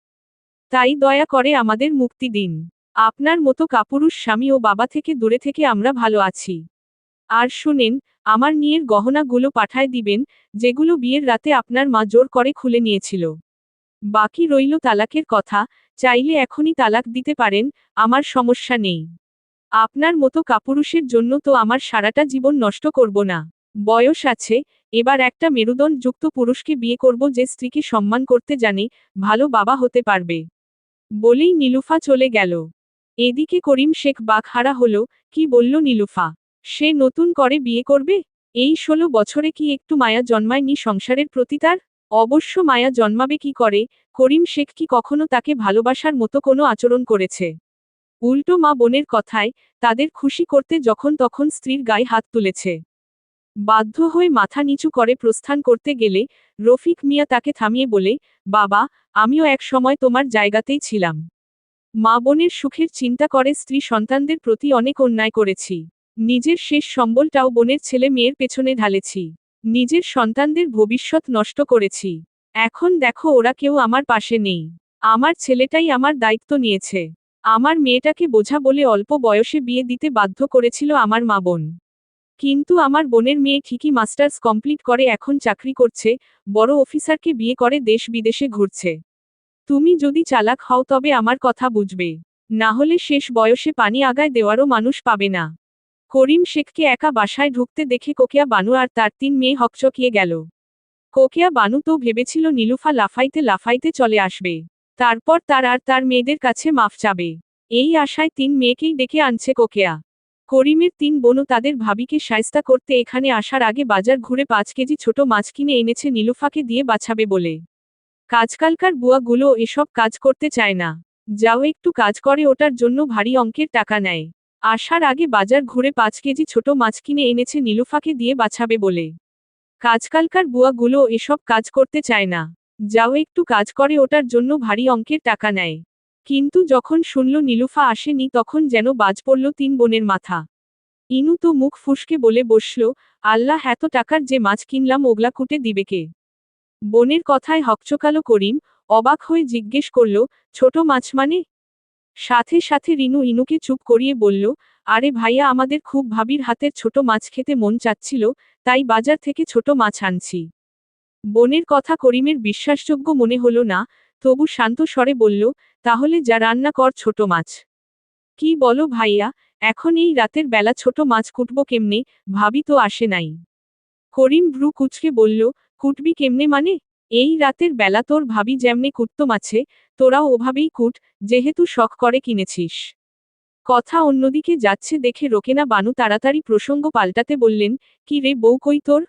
তাই দয়া করে আমাদের মুক্তি দিন। আপনার মতো কাপুরুষ স্বামী ও বাবা থেকে দূরে থেকে আমরা ভালো আছি। আর শুনেন, আমার মেয়ের গহনাগুলো পাঠায় দিবেন, যেগুলো বিয়ের রাতে আপনার মা জোর করে খুলে নিয়েছিল। বাকি রইল তালাকের কথা, চাইলে এখনই তালাক দিতে পারেন, আমার সমস্যা নেই। আপনার মতো কাপুরুষের জন্য তো আমার সারাটা জীবন নষ্ট করব না। বয়স আছে, এবার একটা মেরুদণ্ডযুক্ত পুরুষকে বিয়ে করব যে স্ত্রীকে সম্মান করতে জানে, ভালো বাবা হতে পারবে। বলেই নীলুফা চলে গেল। এদিকে করিম শেখ বাকহারা হলো, কি বলল নীলুফা? সে নতুন করে বিয়ে করবে? এই 16 বছরে কি একটু মায়া জন্মায়নি সংসারের প্রতি তার? অবশ্য মায়া জন্মাবে কি করে, করিম শেখ কি কখনো তাকে ভালোবাসার মতো কোনো আচরণ করেছে? উল্টো মা বোনের কথায়, তাদের খুশি করতে যখন তখন স্ত্রীর গায়ে হাত তুলেছে। বাধ্য হয়ে মাথা নিচু করে প্রস্থান করতে গেলে, রফিক মিয়া তাকে থামিয়ে বলে, বাবা, আমিও এক সময় তোমার জায়গাতেই ছিলাম। মা বোনের সুখের চিন্তা করে স্ত্রী সন্তানদের প্রতি অনেক অন্যায় করেছি। নিজের শেষ সম্বলটাও বোনের ছেলে মেয়ের পেছনে ঢালেছি। নিজের সন্তানদের ভবিষ্যৎ নষ্ট করেছি। এখন দেখো ওরা কেউ আমার পাশে নেই। আমার ছেলেটাই আমার দায়িত্ব নিয়েছে। আমার মেয়েটাকে বোঝা বলে অল্প বয়সে বিয়ে দিতে বাধ্য করেছিল আমার মা বোন। কিন্তু আমার বোনের মেয়ে ঠিকই মাস্টার্স কমপ্লিট করে এখন চাকরি করছে, বড় অফিসারকে বিয়ে করে দেশ বিদেশে ঘুরছে। তুমি যদি চালাক হও তবে আমার কথা বুঝবে। না হলে শেষ বয়সে পানি আগায় দেওয়ারও মানুষ পাবে না। করিম শেখকে একা বাসায় ঢুকতে দেখে কোকিয়া বানু আর তার 3 মেয়ে হকচকিয়ে গেল। কোকিয়া বানু তো ভেবেছিল নীলুফা লাফাইতে লাফাইতে চলে আসবে। তারপর তার আর তার মেয়েদের কাছে মাফ চাবে। এই আশায় 3 মেয়েকেই ডেকে আনছে কোকিয়া। করিমের 3 বোনও তাদের ভাবিকে শায়েস্তা করতে এখানে আসার আগে বাজার ঘুরে 5 কেজি ছোট মাছ কিনে এনেছে নীলুফাকে দিয়ে বাঁচাবে বলে। কাজকালকার বুয়াগুলো এসব কাজ করতে চায় না। যাও একটু কাজ করে ওটার জন্য ভারী অঙ্কের টাকা নেয়। আসার আগে বাজার ঘুরে 5 কেজি ছোট মাছ কিনে এনেছে নীলুফাকে দিয়ে বাঁচাবে বলে। কাজকালকার বুয়াগুলো এসব কাজ করতে চায় না। যাও একটু কাজ করে ওটার জন্য ভারী অঙ্কের টাকা নেয়। কিন্তু যখন শুনল নীলুফা আসেনি তখন যেন বাজ পড়ল 3 বোনের মাথা। ইনু তো মুখ ফুসকে বলে বসল, আল্লাহ, এত টাকার যে মাছ কিনলাম ওগলা কুটে দিবে কে? বোনের কথায় হকচকালো করিম, অবাক হয়ে জিজ্ঞেস করল, ছোট মাছ মানে? সাথে সাথে রিনু ইনুকে চুপ করিয়ে বলল, আরে ভাইয়া, আমাদের খুব ভাবির হাতের ছোট মাছ খেতে মন চাচ্ছিল, তাই বাজার থেকে ছোট মাছ আনছি। বোনের কথা করিমের বিশ্বাসযোগ্য মনে হলো না, তবু শান্ত স্বরে বলল, তাহলে যা রান্না কর ছোট মাছ। কি বলো ভাইয়া, এখন এই রাতের বেলা ছোট মাছ কুটবো কেমনে? ভাবি তো আসে নাই। করিম ভ্রু কুচকে বলল, কুটবি কেমনে মানে? এই রাতের বেলা তোর ভাবি যেমনে কুটতো মাছে, তোরাও ওভাবেই কুট, যেহেতু শখ করে কিনেছিস। কথা অন্যদিকে যাচ্ছে দেখে রোকেনা বানু তাড়াতাড়ি প্রসঙ্গ পাল্টাতে বললেন, কি রে বউ, কই তোর?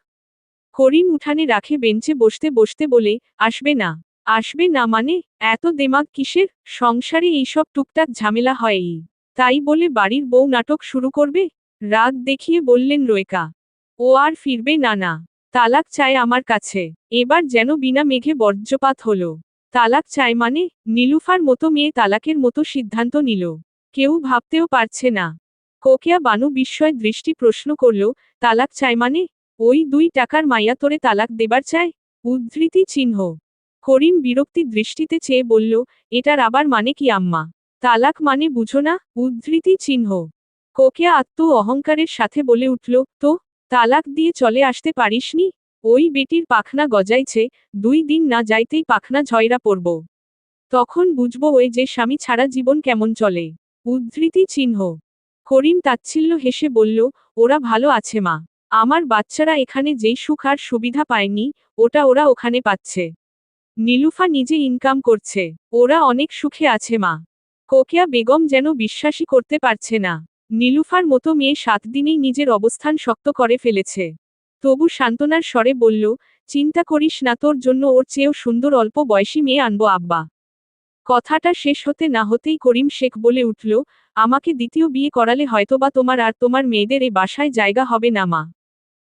করিম উঠানে রাখে বেঞ্চে বসতে বসতে বলে, আসবে না। আসবে না মানে? এত দেমাগ কিসের? সংসারে এইসব টুকটাক ঝামেলা হয়ই। তাই বলে বাড়ির বউ নাটক শুরু করবে? রাগ দেখিয়ে বললেন রোয়েকা। ও আর ফিরবে না না। তালাক চায় আমার কাছে। এবার যেন বিনা মেঘে বজ্রপাত হলো। তালাক চায় মানে? নীলুফার মতো মেয়ে তালাকের মতো সিদ্ধান্ত নিল। কেউ ভাবতেও পারছে না। কোকিয়া বানু বিস্ময় দৃষ্টি প্রশ্ন করল, তালাক চায় মানে? ওই 2 টাকার মাইয়া তোরে তালাক দেবার চায়? উদ্ধৃতি চিহ্ন। করিম বিরক্তি দৃষ্টিতে চেয়ে বলল, এটার আবার মানে কি আম্মা? তালাক মানে বুঝো না? উদ্ধৃতি চিহ্ন। কোকিয়া আত্ম অহংকারের সাথে বলে উঠল, তো তালাক দিয়ে চলে আসতে পারিসনি? ওই বেটির পাখনা গজাইছে, 2 দিন না যাইতেই পাখনা ঝয়রা পড়ব। তখন বুঝবো ওই যে স্বামী ছাড়া জীবন কেমন চলে। উদ্ধৃতি চিহ্ন। করিম তাচ্ছিল্য হেসে বলল, ওরা ভালো আছে মা। আমার বাচ্চারা এখানে যেই সুখ আর সুবিধা পায়নি, ওটা ওরা ওখানে পাচ্ছে। নীলুফা নিজে ইনকাম করছে, ওরা অনেক সুখে আছে মা। কোকিয়া বেগম যেন বিশ্বাসই করতে পারছে না। নীলুফার মতো মেয়ে 7 দিনেই নিজের অবস্থান শক্ত করে ফেলেছে। তবু সান্ত্বনার স্বরে বলল, চিন্তা করিস না, তোর জন্য ওর চেয়েও সুন্দর অল্প বয়সী মেয়ে আনবো আব্বা। কথাটা শেষ হতে না হতেই করিম শেখ বলে উঠল, আমাকে দ্বিতীয় বিয়ে করালে হয়তোবা তোমার আর তোমার মেয়েদের এ বাসায় জায়গা হবে না মা।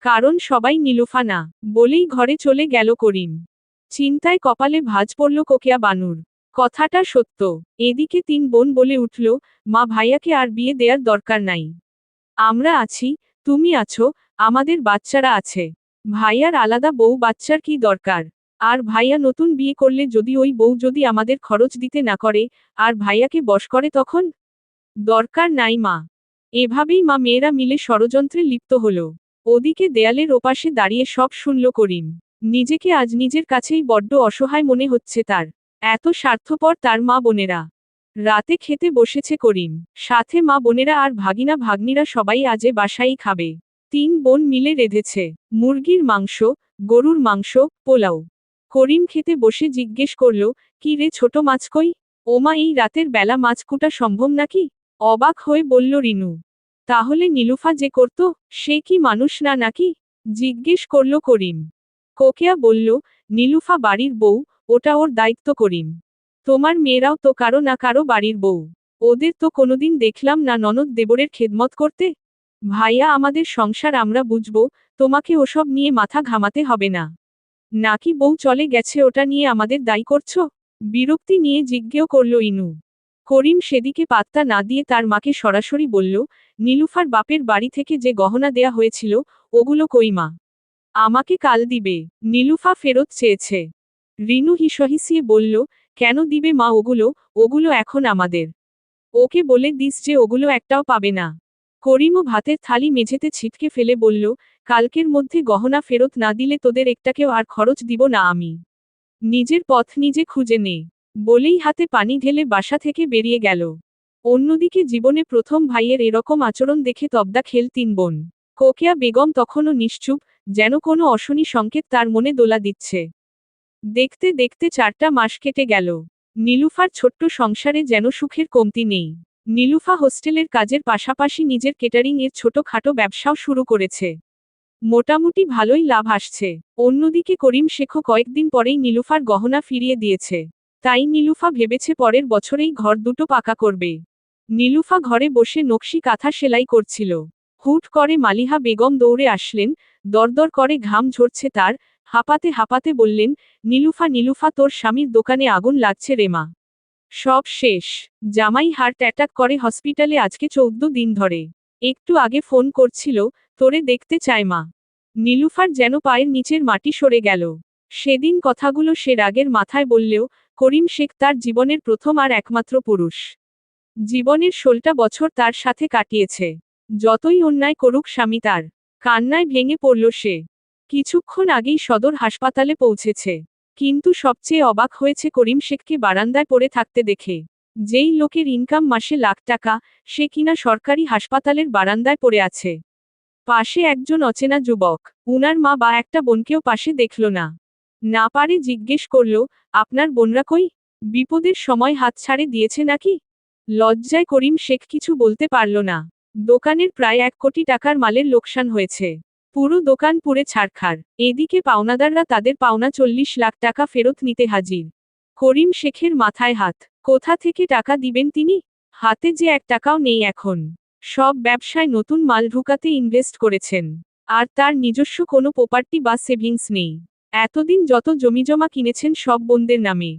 কারণ সবাই নীলুফা না। বলেই ঘরে চলে গেল করিম। চিন্তায় কপালে ভাঁজ পড়ল কোকিয়া বানুর। কথাটা সত্য। এদিকে 3 বোন বলে উঠল, মা, ভাইয়াকে আর বিয়ে দেয়ার দরকার নাই। আমরা আছি, তুমি আছো, আমাদের বাচ্চারা আছে। ভাইয়ার আলাদা বউ বাচ্চার কি দরকার? আর ভাইয়া নতুন বিয়ে করলে যদি ওই বউ যদি আমাদের খরচ দিতে না করে, আর ভাইয়াকে বশ করে তখন? দরকার নাই মা। এভাবেই মা মেয়েরা মিলে ষড়যন্ত্রে লিপ্ত হলো। ওদিকে দেয়ালের ওপাশে দাঁড়িয়ে সব শুনল করিম। নিজেকে আজ নিজের কাছেই বড্ড অসহায় মনে হচ্ছে তার। এত স্বার্থপর তার মা বোনেরা। রাতে খেতে বসেছে করিম, সাথে মা বোনেরা আর ভাগিনা ভাগ্নিরা সবাই আজে বাসায়ই খাবে। 3 বোন মিলে রেঁধেছে মুরগির মাংস, গরুর মাংস, পোলাও। করিম খেতে বসে জিজ্ঞেস করল, কি রে ছোট মাছ কই? ওমা, এই রাতের বেলা মাছ কুটা সম্ভব নাকি? অবাক হয়ে বলল রিনু। তাহলে নীলুফা যে করত, সে কি মানুষ না নাকি? জিজ্ঞেস করল করিম। কোকেয়া বলল, নীলুফা বাড়ির বউ, ওটা ওর দায়িত্ব করিম। তোমার মেয়েরাও তো কারো না কারো বাড়ির বউ। ওদের তো কোনোদিন দেখলাম না ননদ দেবরের খেদমত করতে। ভাইয়া আমাদের সংসার আমরা বুঝবো, তোমাকে ওসব নিয়ে মাথা ঘামাতে হবে না। নাকি বউ চলে গেছে ওটা নিয়ে আমাদের দায়ী করছো? বিরক্তি নিয়ে জিজ্ঞেস করল ইনু। করিম সেদিকে পাত্তা না দিয়ে তার মাকে সরাসরি বলল, নীলুফার বাপের বাড়ি থেকে যে গহনা দেয়া হয়েছিল, ওগুলো কই মা? আমাকে কাল দিবে। নীলুফা ফেরত চেয়েছে। রিনু হিসহিসিয়ে বলল, কেন দিবে মা ওগুলো? ওগুলো এখন আমাদের। ওকে বলে দিস যে ওগুলো একটাও পাবে না। করিমও ভাতের থালি মেঝেতে ছিটকে ফেলে বলল, কালকের মধ্যে গহনা ফেরত না দিলে তোদের একটাকেও আর খরচ দিব না আমি। নিজের পথ নিজে খুঁজে নে। বলেই হাতে পানি ঢেলে বাসা থেকে বেরিয়ে গেল। অন্যদিকে জীবনে প্রথম ভাইয়ের এরকম আচরণ দেখে তব্দা খেল 3 বোন। কোকেয়া বেগম তখনও নিশ্চুপ, যেন কোনো অশনি সংকেত তার মনে দোলা দিচ্ছে। দেখতে দেখতে 4টা মাস কেটে গেল। নীলুফার ছোট্ট সংসারে যেন সুখের কমতি নেই। নীলুফা হোস্টেলের কাজের পাশাপাশি নিজের কেটারিং এর ছোটখাটো ব্যবসাও শুরু করেছে। মোটামুটি ভালোই লাভ আসছে। অন্যদিকে করিম শেখও কয়েকদিন পরেই নীলুফার গহনা ফিরিয়ে দিয়েছে। তাই নীলুফা ভেবেছে পরের বছরেই ঘর দুটো পাকা করবে। নীলুফা ঘরে বসে নকশি কাঁথা সেলাই করছিল। হুট করে মালিহা বেগম দৌড়ে আসলেন, দরদর করে ঘাম ঝরছে তার, হাঁপাতে হাঁপাতে বললেন, নীলুফা নীলুফা, তোর স্বামীর দোকানে আগুন লাগছে রে মা। সব শেষ। জামাই হার্ট অ্যাটাক করে হসপিটালে আজকে 14 দিন ধরে। একটু আগে ফোন করছিল, তোরে দেখতে চায় মা। নীলুফার যেন পায়ের নিচের মাটি সরে গেল। সেদিন কথাগুলো সে রাগের মাথায় বললেও, করিম শেখ তার জীবনের প্রথম আর একমাত্র পুরুষ। জীবনের 16টা বছর তার সাথে কাটিয়েছে। যতই অন্যায় করুক স্বামী তার। কান্নায় ভেঙে পড়ল সে। কিছুক্ষণ আগেই সদর হাসপাতালে পৌঁছেছে। কিন্তু সবচেয়ে অবাক হয়েছে করিম শেখকে বারান্দায় পড়ে থাকতে দেখে। যেই লোকের ইনকাম মাসে লাখ টাকা, সে কিনা সরকারি হাসপাতালের বারান্দায় পড়ে আছে। পাশে একজন অচেনা যুবক। উনার মা বা একটা বোনকেও পাশে দেখল না। না পারে জিজ্ঞেস করল, আপনার বোনরা কই? বিপদের সময় হাতছাড়ে দিয়েছে নাকি? লজ্জায় করিম শেখ কিছু বলতে পারল না। দোকানের প্রায় 1 কোটি টাকার মালের লোকসান হয়েছে। পুরো দোকান পুড়ে ছারখার। এদিকে পাওনাদাররা তাদের পাওনা 40 লাখ টাকা ফেরত নিতে হাজির। করিম শেখের মাথায় হাত। কোথা থেকে টাকা দিবেন তিনি? হাতে যে 1 টাকাও নেই এখন। সব ব্যবসায় নতুন মাল ঢুকাতে ইনভেস্ট করেছেন। আর তার নিজস্ব কোনো প্রপার্টি বা সেভিংস নেই। এতদিন যত জমিজমা কিনেছেন সব বোনদের নামে।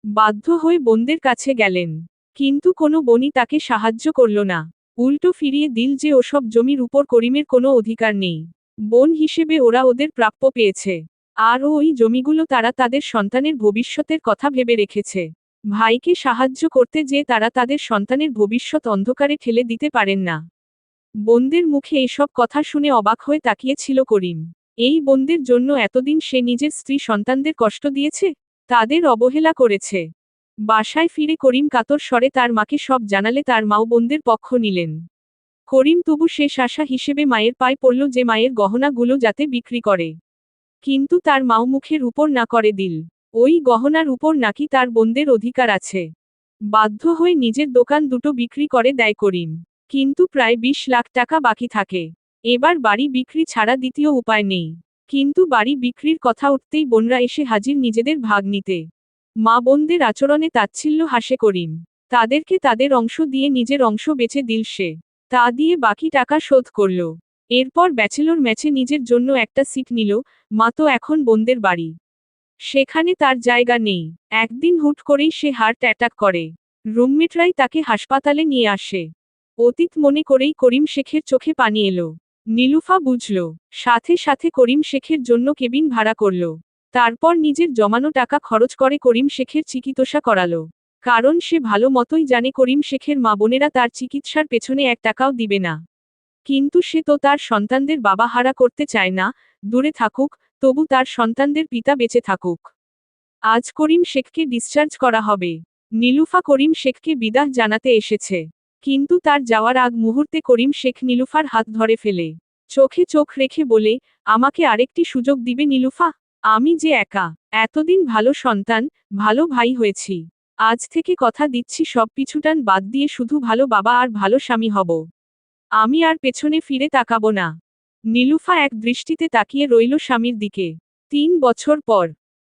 বাধ্য হয়ে বোনদের কাছে গেলেন। কিন্তু কোনো বোনই তাকে সাহায্য করল না। উল্টো ফিরিয়ে দিল যে ওসব জমির উপর করিমের কোনো অধিকার নেই। বোন হিসেবে ওরা ওদের প্রাপ্য পেয়েছে। আর ওই জমিগুলো তারা তাদের সন্তানের ভবিষ্যতের কথা ভেবে রেখেছে। ভাইকে সাহায্য করতে যেয়ে তারা তাদের সন্তানের ভবিষ্যৎ অন্ধকারে ঠেলে দিতে পারেন না। বোনদের মুখে এসব কথা শুনে অবাক হয়ে তাকিয়েছিল করিম। এই বোনদের জন্য এতদিন সে নিজের স্ত্রী সন্তানদের কষ্ট দিয়েছে, তাদের অবহেলা করেছে। বাসায় ফিরে করিম কাতর স্বরে তার মাকে সব জানালে তার মাও বোনদের পক্ষ নিলেন। করিম তবু শেষ আশা হিসেবে মায়ের পায়ে পড়ল যে মায়ের গহনাগুলো যাতে বিক্রি করে। কিন্তু তার মাও মুখের উপর না করে দিল। ওই গহনার উপর নাকি তার বোনদের অধিকার আছে। বাধ্য হয়ে নিজের দোকান দুটো বিক্রি করে দেয় করিম। কিন্তু প্রায় 20 লাখ টাকা বাকি থাকে। এবার বাড়ি বিক্রি ছাড়া দ্বিতীয় উপায় নেই। কিন্তু বাড়ি বিক্রির কথা উঠতেই বোনরা এসে হাজির নিজেদের ভাগ নিতে। মা বোনদের আচরণে তাচ্ছিল্য হাসে করিম। তাদেরকে তাদের অংশ দিয়ে নিজের অংশ বেচে দিল সে। তা দিয়ে বাকি টাকা শোধ করল। এরপর ব্যাচেলর ম্যাচে নিজের জন্য একটা সিট নিল, মা তো এখন বোনদের বাড়ি। সেখানে তার জায়গা নেই। একদিন হুট করেই সে হার্ট অ্যাটাক করে। রুমমেটরাই তাকে হাসপাতালে নিয়ে আসে। অতীত মনে করেই করিম শেখের চোখে পানি এলো। নীলুফা বুঝল, সাথে সাথে করিম শেখের জন্য কেবিন ভাড়া করল। তারপর নিজের জমানো টাকা খরচ করে করিম শেখের চিকিৎসা করালো। কারণ সে ভালো মতোই জানে করিম শেখের মা বোনেরা তার চিকিৎসার পেছনে 1 টাকাও দিবে না। কিন্তু সে তো তার সন্তানদের বাবা হারা করতে চায় না, দূরে থাকুক, তবু তার সন্তানদের পিতা বেঁচে থাকুক। আজ করিম শেখকে ডিসচার্জ করা হবে। নীলুফা করিম শেখকে বিদায় জানাতে এসেছে। কিন্তু তার যাওয়ার আগ মুহূর্তে করিম শেখ নীলুফার হাত ধরে ফেলে চোখে চোখ রেখে বলে, আমাকে আরেকটি সুযোগ দিবে নীলুফা? আমি যে একা, এতদিন ভালো সন্তান, ভালো ভাই হয়েছি। আজ থেকে কথা দিচ্ছি সব পিছুটান বাদ দিয়ে শুধু ভালো বাবা আর ভালো স্বামী হব। আমি আর পেছনে ফিরে তাকাবো না। নীলুফা এক দৃষ্টিতে তাকিয়ে রইল স্বামীর দিকে। 3 বছর পর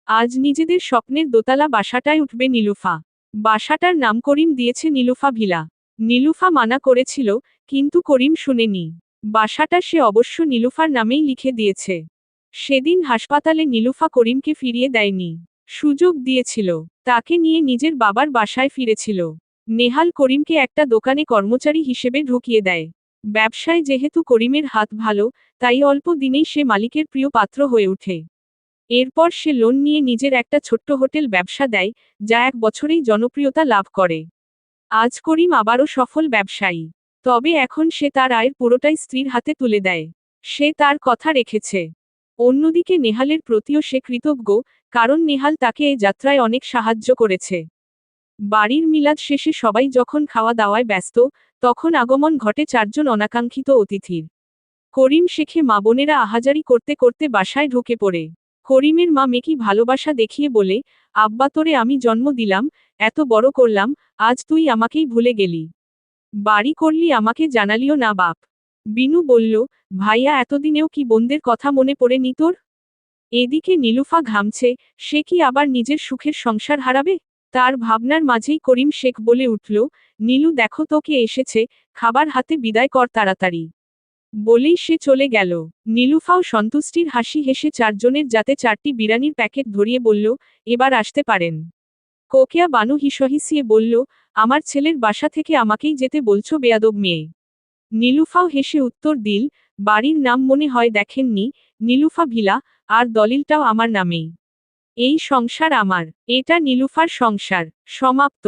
আজ নিজেদের স্বপ্নের দোতলা বাসাটায় উঠবে নীলুফা। বাসাটার নাম করিম দিয়েছে নীলুফা ভিলা। নীলুফা মানা করেছিল, কিন্তু করিম শুনেনি। বাসাটা সে অবশ্য নীলুফার নামেই লিখে দিয়েছে। সেদিন হাসপাতালে নীলুফা করিমকে ফিরিয়ে দেয়নি, সুযোগ দিয়েছিল। তাকে নিয়ে নিজের বাবার বাসায় ফিরেছিল। নেহাল করিমকে একটা দোকানে কর্মচারী হিসেবে ঢুকিয়ে দেয়। ব্যবসায় যেহেতু করিমের হাত ভালো, তাই অল্প দিনেই সে মালিকের প্রিয় পাত্র হয়ে ওঠে। এরপর সে লোন নিয়ে নিজের একটা ছোট্ট হোটেল ব্যবসা দেয়, যা 1 বছরেই জনপ্রিয়তা লাভ করে। আজ করিম আবারও সফল ব্যবসায়ী। তবে এখন সে তার আয়ের পুরোটাই স্ত্রীর হাতে তুলে দেয়। সে তার কথা রেখেছে। অন্যদিকে নেহালের প্রতিও সে কৃতজ্ঞ, কারণ নেহাল তাকে এই যাত্রায় অনেক সাহায্য করেছে। বাড়ির মিলাদ শেষে সবাই যখন খাওয়া দাওয়ায় ব্যস্ত, তখন আগমন ঘটে 4 জন অনাকাঙ্ক্ষিত অতিথির। করিম শেখে মা বোনেরা আহাজারি করতে করতে বাসায় ঢুকে পড়ে। করিমের মা মেকি ভালোবাসা দেখিয়ে বলে, আব্বা তোরে আমি জন্ম দিলাম, এত বড় করলাম, আজ তুই আমাকেই ভুলে গেলি। বাড়ি করলি আমাকে জানালিও না বাপ। বিনু বলল, ভাইয়া এতদিনেও কি বোনদের কথা মনে পড়েনি তোর? এদিকে নীলুফা ঘামছে, সে কি আবার নিজের সুখের সংসার হারাবে? তার ভাবনার মাঝেই করিম শেখ বলে উঠল, নীলু দেখো তো কে এসেছে, খাবার হাতে বিদায় কর তাড়াতাড়ি। বলেই সে চলে গেল। নীলুফাও সন্তুষ্টির হাসি হেসে 4 জনের যাতে 4টি বিরিয়ানির প্যাকেট ধরিয়ে বলল, এবার আসতে পারেন। কোকিয়া বানু হিসহিসিয়ে বলল, আমার ছেলের বাসা থেকে আমাকেই যেতে বলছো বেয়াদব মেয়ে। নীলুফাও হেসে উত্তর দিল, বাড়ির নাম মনে হয় দেখেননি, নীলুফা ভিলা, আর দলিলটাও আমার নামেই। এই সংসার আমার, এটা নীলুফার সংসার। সমাপ্ত।